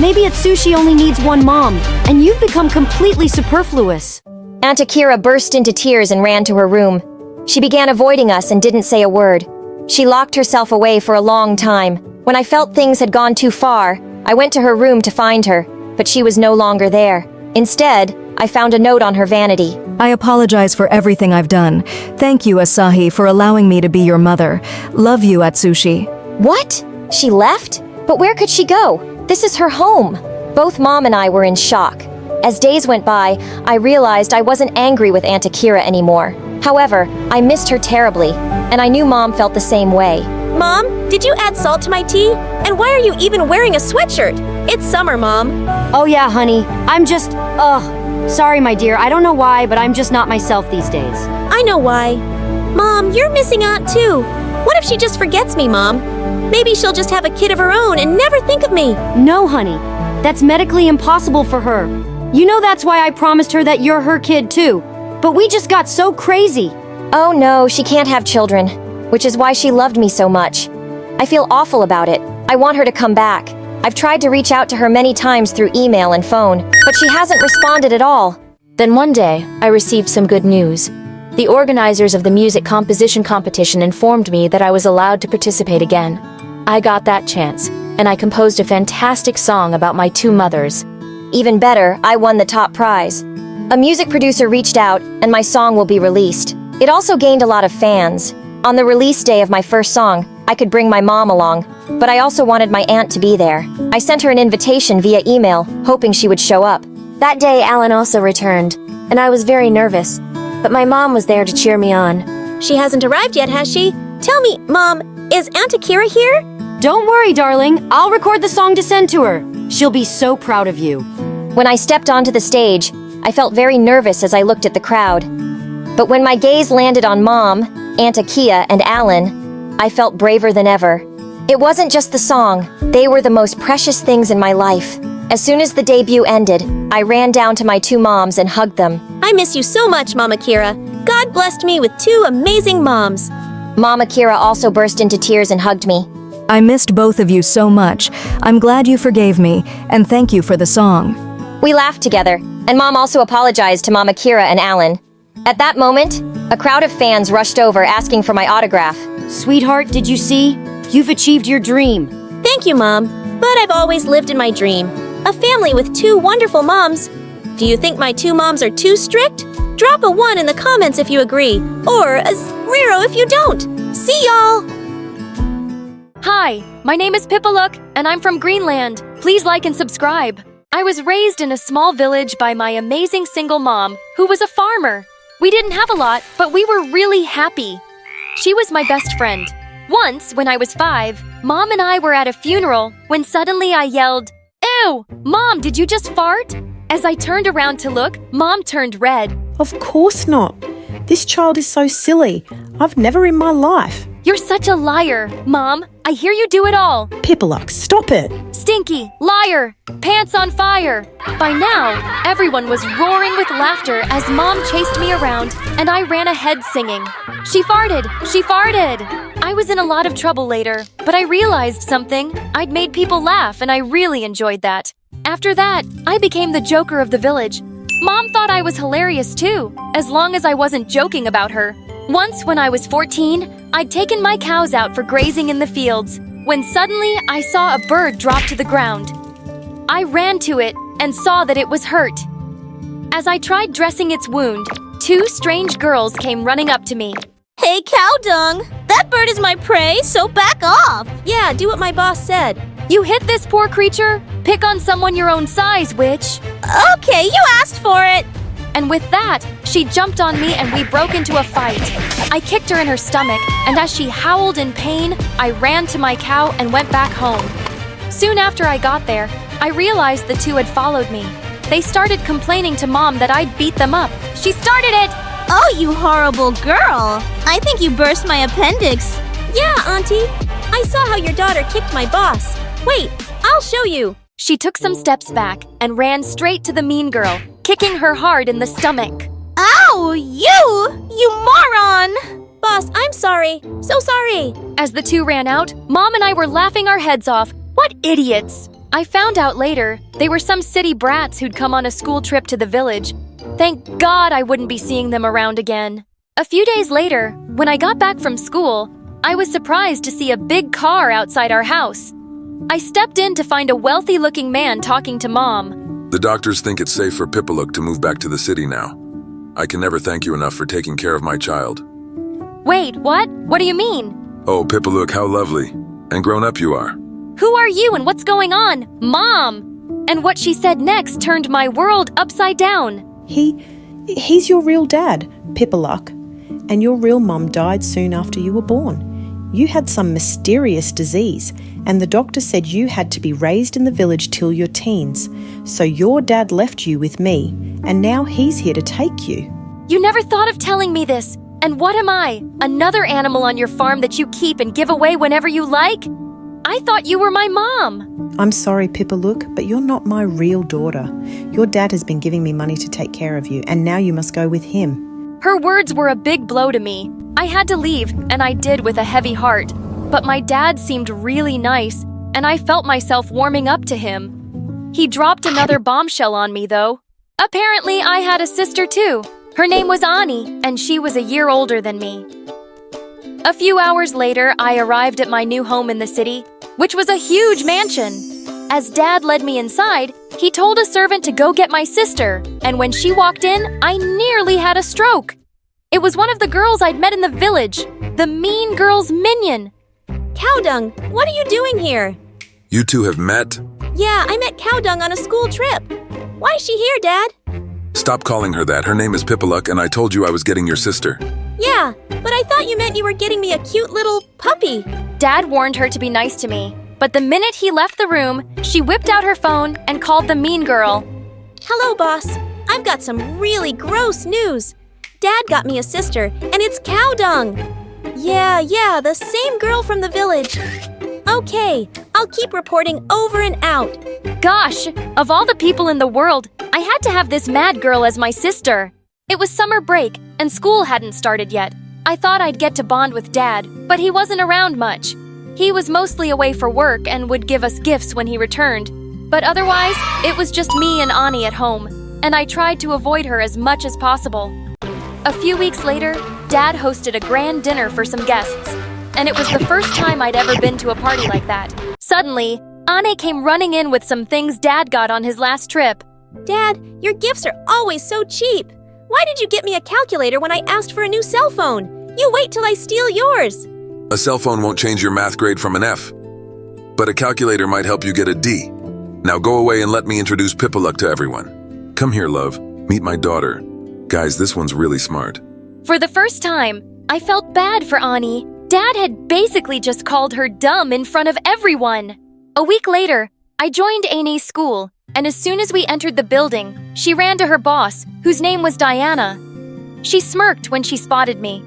Maybe Atsushi only needs one mom, and you've become completely superfluous. Aunt Akira burst into tears and ran to her room. She began avoiding us and didn't say a word. She locked herself away for a long time. When I felt things had gone too far, I went to her room to find her, but she was no longer there. Instead, I found a note on her vanity. I apologize for everything I've done. Thank you, Asahi, for allowing me to be your mother. Love you, Atsushi. What? She left? But where could she go? This is her home. Both Mom and I were in shock. As days went by, I realized I wasn't angry with Aunt Akira anymore. However, I missed her terribly, and I knew Mom felt the same way. Mom, did you add salt to my tea? And why are you even wearing a sweatshirt? It's summer, Mom. Oh yeah, honey. I'm just, sorry, my dear. I don't know why, but I'm just not myself these days. I know why. Mom, you're missing Aunt too. What if she just forgets me, Mom? Maybe she'll just have a kid of her own and never think of me. No, honey. That's medically impossible for her. You know that's why I promised her that you're her kid too. But we just got so crazy. Oh no, she can't have children, which is why she loved me so much. I feel awful about it. I want her to come back. I've tried to reach out to her many times through email and phone, but she hasn't responded at all. Then one day, I received some good news. The organizers of the music composition competition informed me that I was allowed to participate again. I got that chance, and I composed a fantastic song about my two mothers. Even better, I won the top prize. A music producer reached out, and my song will be released. It also gained a lot of fans. On the release day of my first song, I could bring my mom along, but I also wanted my aunt to be there. I sent her an invitation via email, hoping she would show up. That day, Alan also returned, and I was very nervous, but my mom was there to cheer me on. She hasn't arrived yet, has she? Tell me, Mom, is Aunt Akira here? Don't worry, darling. I'll record the song to send to her. She'll be so proud of you. When I stepped onto the stage, I felt very nervous as I looked at the crowd. But when my gaze landed on Mom, Aunt Akira, and Alan, I felt braver than ever. It wasn't just the song, they were the most precious things in my life. As soon as the debut ended, I ran down to my two moms and hugged them. I miss you so much, Mom Akira. God blessed me with two amazing moms. Mom Akira also burst into tears and hugged me. I missed both of you so much. I'm glad you forgave me, and thank you for the song. We laughed together, and Mom also apologized to Mom Akira and Alan. At that moment, a crowd of fans rushed over asking for my autograph. Sweetheart, did you see? You've achieved your dream. Thank you, Mom. But I've always lived in my dream. A family with two wonderful moms. Do you think my two moms are too strict? Drop a 1 in the comments if you agree, or a 0 if you don't. See y'all! Hi, my name is Pipaluk, and I'm from Greenland. Please like and subscribe. I was raised in a small village by my amazing single mom, who was a farmer. We didn't have a lot, but we were really happy. She was my best friend. Once, when I was 5, Mom and I were at a funeral when suddenly I yelled, "Ew! Mom, did you just fart?" As I turned around to look, Mom turned red. Of course not. This child is so silly. I've never in my life. You're such a liar, Mom. I hear you do it all. Pipaluk, stop it. Stinky, liar, pants on fire. By now, everyone was roaring with laughter as Mom chased me around, and I ran ahead singing, "She farted, she farted." I was in a lot of trouble later, but I realized something. I'd made people laugh, and I really enjoyed that. After that, I became the joker of the village. Mom thought I was hilarious too, as long as I wasn't joking about her. Once, when I was 14, I'd taken my cows out for grazing in the fields, when suddenly I saw a bird drop to the ground. I ran to it and saw that it was hurt. As I tried dressing its wound, 2 strange girls came running up to me. Hey, cow dung! That bird is my prey, so back off! Yeah, do what my boss said. You hit this poor creature? Pick on someone your own size, witch. Okay, you asked for it! And with that, she jumped on me and we broke into a fight. I kicked her in her stomach, and as she howled in pain, I ran to my cow and went back home. Soon after I got there, I realized the 2 had followed me. They started complaining to Mom that I'd beat them up. She started it! Oh, you horrible girl! I think you burst my appendix. Yeah, Auntie. I saw how your daughter kicked my boss. Wait, I'll show you. She took some steps back and ran straight to the mean girl, kicking her hard in the stomach. Ow! You moron! Boss, I'm sorry. So sorry. As the two ran out, Mom and I were laughing our heads off. What idiots! I found out later they were some city brats who'd come on a school trip to the village. Thank God I wouldn't be seeing them around again. A few days later, when I got back from school, I was surprised to see a big car outside our house. I stepped in to find a wealthy-looking man talking to Mom. The doctors think it's safe for Pipaluk to move back to the city now. I can never thank you enough for taking care of my child. Wait, what? What do you mean? Oh, Pipaluk, how lovely. And grown up you are. Who are you and what's going on? Mom! And what she said next turned my world upside down. He's your real dad, Pipaluk, and your real mum died soon after you were born. You had some mysterious disease, and the doctor said you had to be raised in the village till your teens. So your dad left you with me, and now he's here to take you. You never thought of telling me this. And what am I? Another animal on your farm that you keep and give away whenever you like? I thought you were my mom. I'm sorry, Pipaluk, but you're not my real daughter. Your dad has been giving me money to take care of you, and now you must go with him. Her words were a big blow to me. I had to leave, and I did with a heavy heart. But my dad seemed really nice, and I felt myself warming up to him. He dropped another bombshell on me, though. Apparently, I had a sister, too. Her name was Ani, and she was a year older than me. A few hours later, I arrived at my new home in the city, which was a huge mansion. As Dad led me inside, he told a servant to go get my sister, and when she walked in, I nearly had a stroke. It was one of the girls I'd met in the village, the mean girl's minion. Cowdung, what are you doing here? You two have met? Yeah, I met Cowdung on a school trip. Why is she here, Dad? Stop calling her that. Her name is Pipaluk, and I told you I was getting your sister. Yeah, but I thought you meant you were getting me a cute little puppy. Dad warned her to be nice to me, but the minute he left the room, she whipped out her phone and called the mean girl. Hello, boss. I've got some really gross news. Dad got me a sister, and it's Cowdung. Yeah, the same girl from the village. Okay, I'll keep reporting over and out. Gosh, of all the people in the world, I had to have this mad girl as my sister. It was summer break, and school hadn't started yet. I thought I'd get to bond with Dad, but he wasn't around much. He was mostly away for work and would give us gifts when he returned. But otherwise, it was just me and Ani at home, and I tried to avoid her as much as possible. A few weeks later, Dad hosted a grand dinner for some guests, and it was the first time I'd ever been to a party like that. Suddenly, Ane came running in with some things Dad got on his last trip. Dad, your gifts are always so cheap. Why did you get me a calculator when I asked for a new cell phone? You wait till I steal yours. A cell phone won't change your math grade from an F, but a calculator might help you get a D. Now go away and let me introduce Pipaluk to everyone. Come here, love. Meet my daughter. Guys, this one's really smart. For the first time, I felt bad for Ani. Dad had basically just called her dumb in front of everyone. A week later, I joined Ane's school, and as soon as we entered the building, she ran to her boss, whose name was Diana. She smirked when she spotted me.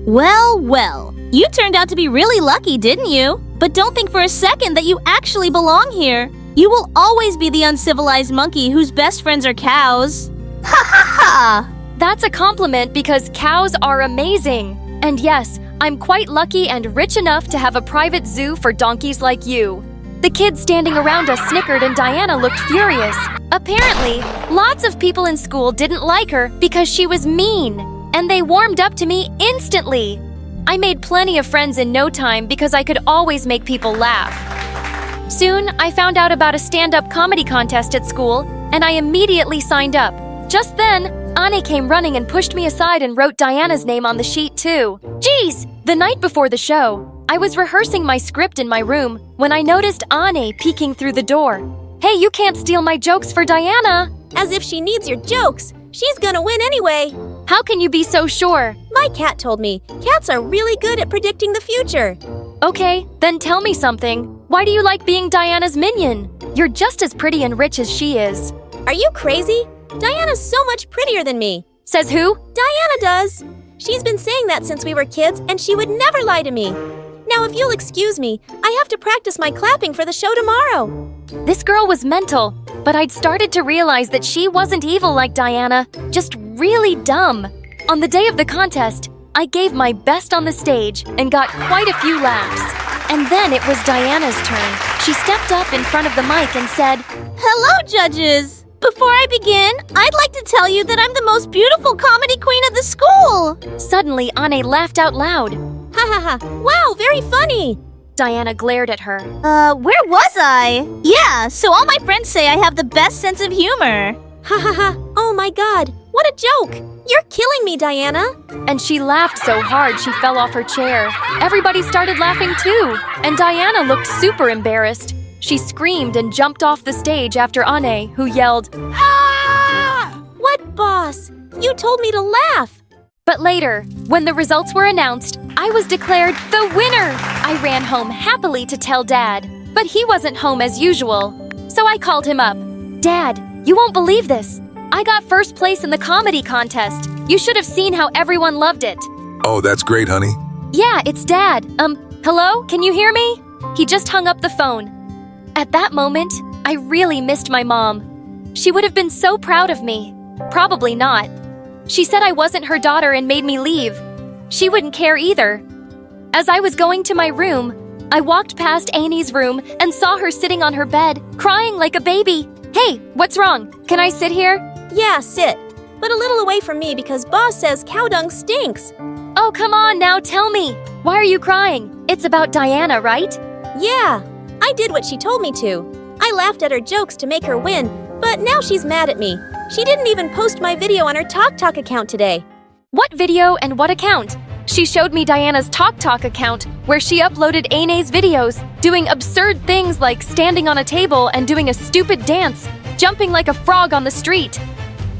Well, you turned out to be really lucky, didn't you? But don't think for a second that you actually belong here. You will always be the uncivilized monkey whose best friends are cows. Ha ha ha! That's a compliment because cows are amazing. And yes, I'm quite lucky and rich enough to have a private zoo for donkeys like you. The kids standing around us snickered and Diana looked furious. Apparently, lots of people in school didn't like her because she was mean, and they warmed up to me instantly. I made plenty of friends in no time because I could always make people laugh. Soon, I found out about a stand-up comedy contest at school, and I immediately signed up. Just then, Ane came running and pushed me aside and wrote Diana's name on the sheet too. Jeez! The night before the show, I was rehearsing my script in my room when I noticed Ane peeking through the door. Hey, you can't steal my jokes for Diana! As if she needs your jokes. She's gonna win anyway. How can you be so sure? My cat told me cats are really good at predicting the future. Okay, then tell me something. Why do you like being Diana's minion? You're just as pretty and rich as she is. Are you crazy? Diana's so much prettier than me. Says who? Diana does. She's been saying that since we were kids, and she would never lie to me. Now, if you'll excuse me, I have to practice my clapping for the show tomorrow. This girl was mental, but I'd started to realize that she wasn't evil like Diana, just really dumb. On the day of the contest, I gave my best on the stage and got quite a few laughs. And then it was Diana's turn. She stepped up in front of the mic and said, "Hello, judges! Before I begin, I'd like to tell you that I'm the most beautiful comedy queen of the school!" Suddenly, Anne laughed out loud. Ha ha ha! Wow, very funny! Diana glared at her. Where was I? Yeah, so all my friends say I have the best sense of humor. Ha ha ha! Oh my god, what a joke! You're killing me, Diana! And she laughed so hard she fell off her chair. Everybody started laughing too, and Diana looked super embarrassed. She screamed and jumped off the stage after Anne, who yelled, "Ah!" What, boss? You told me to laugh! But later, when the results were announced, I was declared the winner! I ran home happily to tell Dad, but he wasn't home as usual. So I called him up. "Dad, you won't believe this. I got first place in the comedy contest. You should have seen how everyone loved it." Oh, that's great, honey. "Yeah, it's Dad. Hello? Can you hear me?" He just hung up the phone. At that moment, I really missed my mom. She would have been so proud of me. Probably not. She said I wasn't her daughter and made me leave. She wouldn't care either. As I was going to my room, I walked past Annie's room and saw her sitting on her bed, crying like a baby. "Hey, what's wrong? Can I sit here?" Yeah, sit. But a little away from me because boss says cow dung stinks. Oh, come on now, tell me. Why are you crying? It's about Diana, right? Yeah, I did what she told me to. I laughed at her jokes to make her win, but now she's mad at me. She didn't even post my video on her TokTok account today. What video and what account? She showed me Diana's TokTok account, where she uploaded Ane's videos, doing absurd things like standing on a table and doing a stupid dance, jumping like a frog on the street.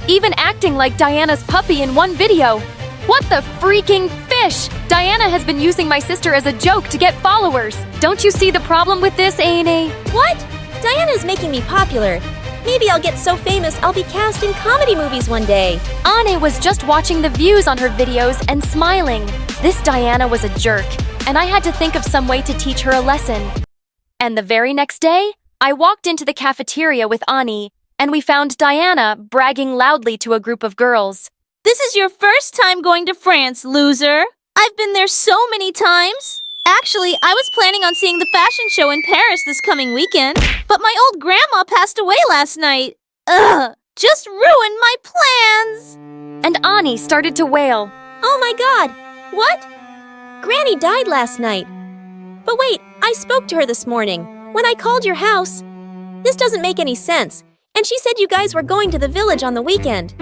Even acting like Diana's puppy in one video. What the freaking fish? Diana has been using my sister as a joke to get followers. Don't you see the problem with this, Ane? What? Diana's making me popular. Maybe I'll get so famous I'll be cast in comedy movies one day. Ane was just watching the views on her videos and smiling. This Diana was a jerk, and I had to think of some way to teach her a lesson. And the very next day, I walked into the cafeteria with Ani, and we found Diana bragging loudly to a group of girls. "This is your first time going to France, loser. I've been there so many times. Actually, I was planning on seeing the fashion show in Paris this coming weekend, but my old grandma passed away last night. Ugh, just ruined my plans." And Ani started to wail. Oh my god, what? Granny died last night. But wait, I spoke to her this morning, when I called your house. This doesn't make any sense, and she said you guys were going to the village on the weekend.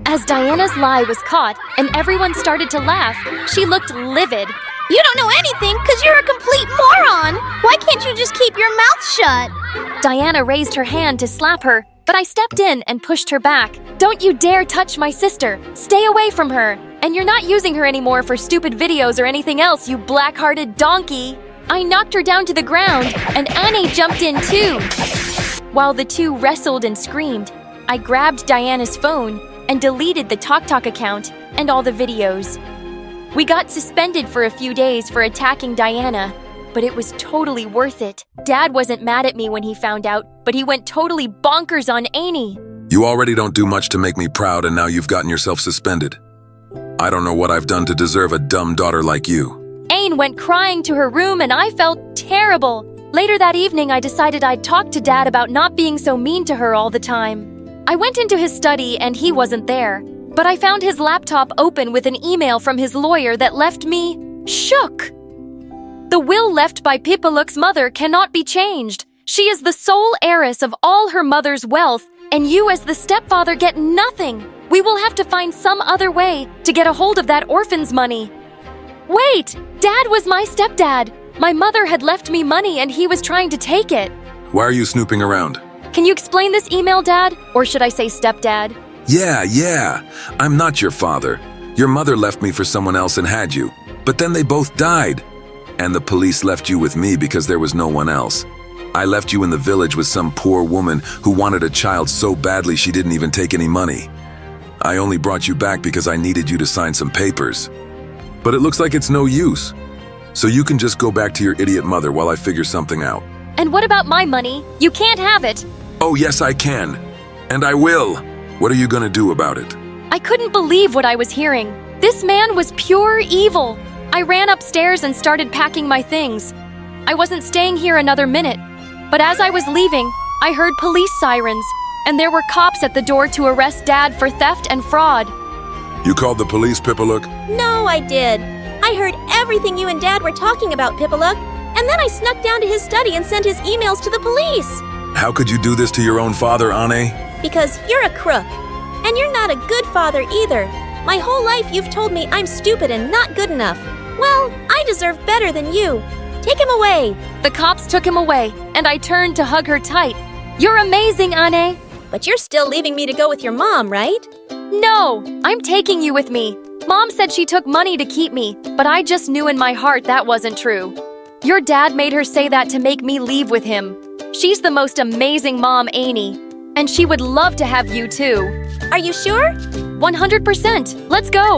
As Diana's lie was caught and everyone started to laugh, she looked livid. "You don't know anything because you're a complete moron! Why can't you just keep your mouth shut?" Diana raised her hand to slap her, but I stepped in and pushed her back. "Don't you dare touch my sister! Stay away from her! And you're not using her anymore for stupid videos or anything else, you black-hearted donkey!" I knocked her down to the ground, and Annie jumped in too. While the two wrestled and screamed, I grabbed Diana's phone and deleted the TokTok account and all the videos. We got suspended for a few days for attacking Diana, but it was totally worth it. Dad wasn't mad at me when he found out, but he went totally bonkers on Annie. You already don't do much to make me proud, and now you've gotten yourself suspended. I don't know what I've done to deserve a dumb daughter like you. Aine went crying to her room and I felt terrible. Later that evening, I decided I'd talk to Dad about not being so mean to her all the time. I went into his study and he wasn't there, but I found his laptop open with an email from his lawyer that left me shook. The will left by Pipaluk's mother cannot be changed. She is the sole heiress of all her mother's wealth, and you as the stepfather get nothing. We will have to find some other way to get a hold of that orphan's money. Wait! Dad was my stepdad. My mother had left me money and he was trying to take it. Why are you snooping around? Can you explain this email, Dad? Or should I say stepdad? Yeah. I'm not your father. Your mother left me for someone else and had you. But then they both died. And the police left you with me because there was no one else. I left you in the village with some poor woman who wanted a child so badly she didn't even take any money. I only brought you back because I needed you to sign some papers. But it looks like it's no use. So you can just go back to your idiot mother while I figure something out. And what about my money? You can't have it. Oh, yes, I can. And I will. What are you gonna do about it? I couldn't believe what I was hearing. This man was pure evil. I ran upstairs and started packing my things. I wasn't staying here another minute. But as I was leaving, I heard police sirens, and there were cops at the door to arrest Dad for theft and fraud. You called the police, Pipaluk? No, I did. I heard everything you and Dad were talking about, Pipaluk, and then I snuck down to his study and sent his emails to the police. How could you do this to your own father, Ane? Because you're a crook. And you're not a good father either. My whole life you've told me I'm stupid and not good enough. Well, I deserve better than you. Take him away. The cops took him away, and I turned to hug her tight. You're amazing, Ane. But you're still leaving me to go with your mom, right? No, I'm taking you with me. Mom said she took money to keep me, but I just knew in my heart that wasn't true. Your dad made her say that to make me leave with him. She's the most amazing mom, Ane. And she would love to have you too. Are you sure? 100%. Let's go.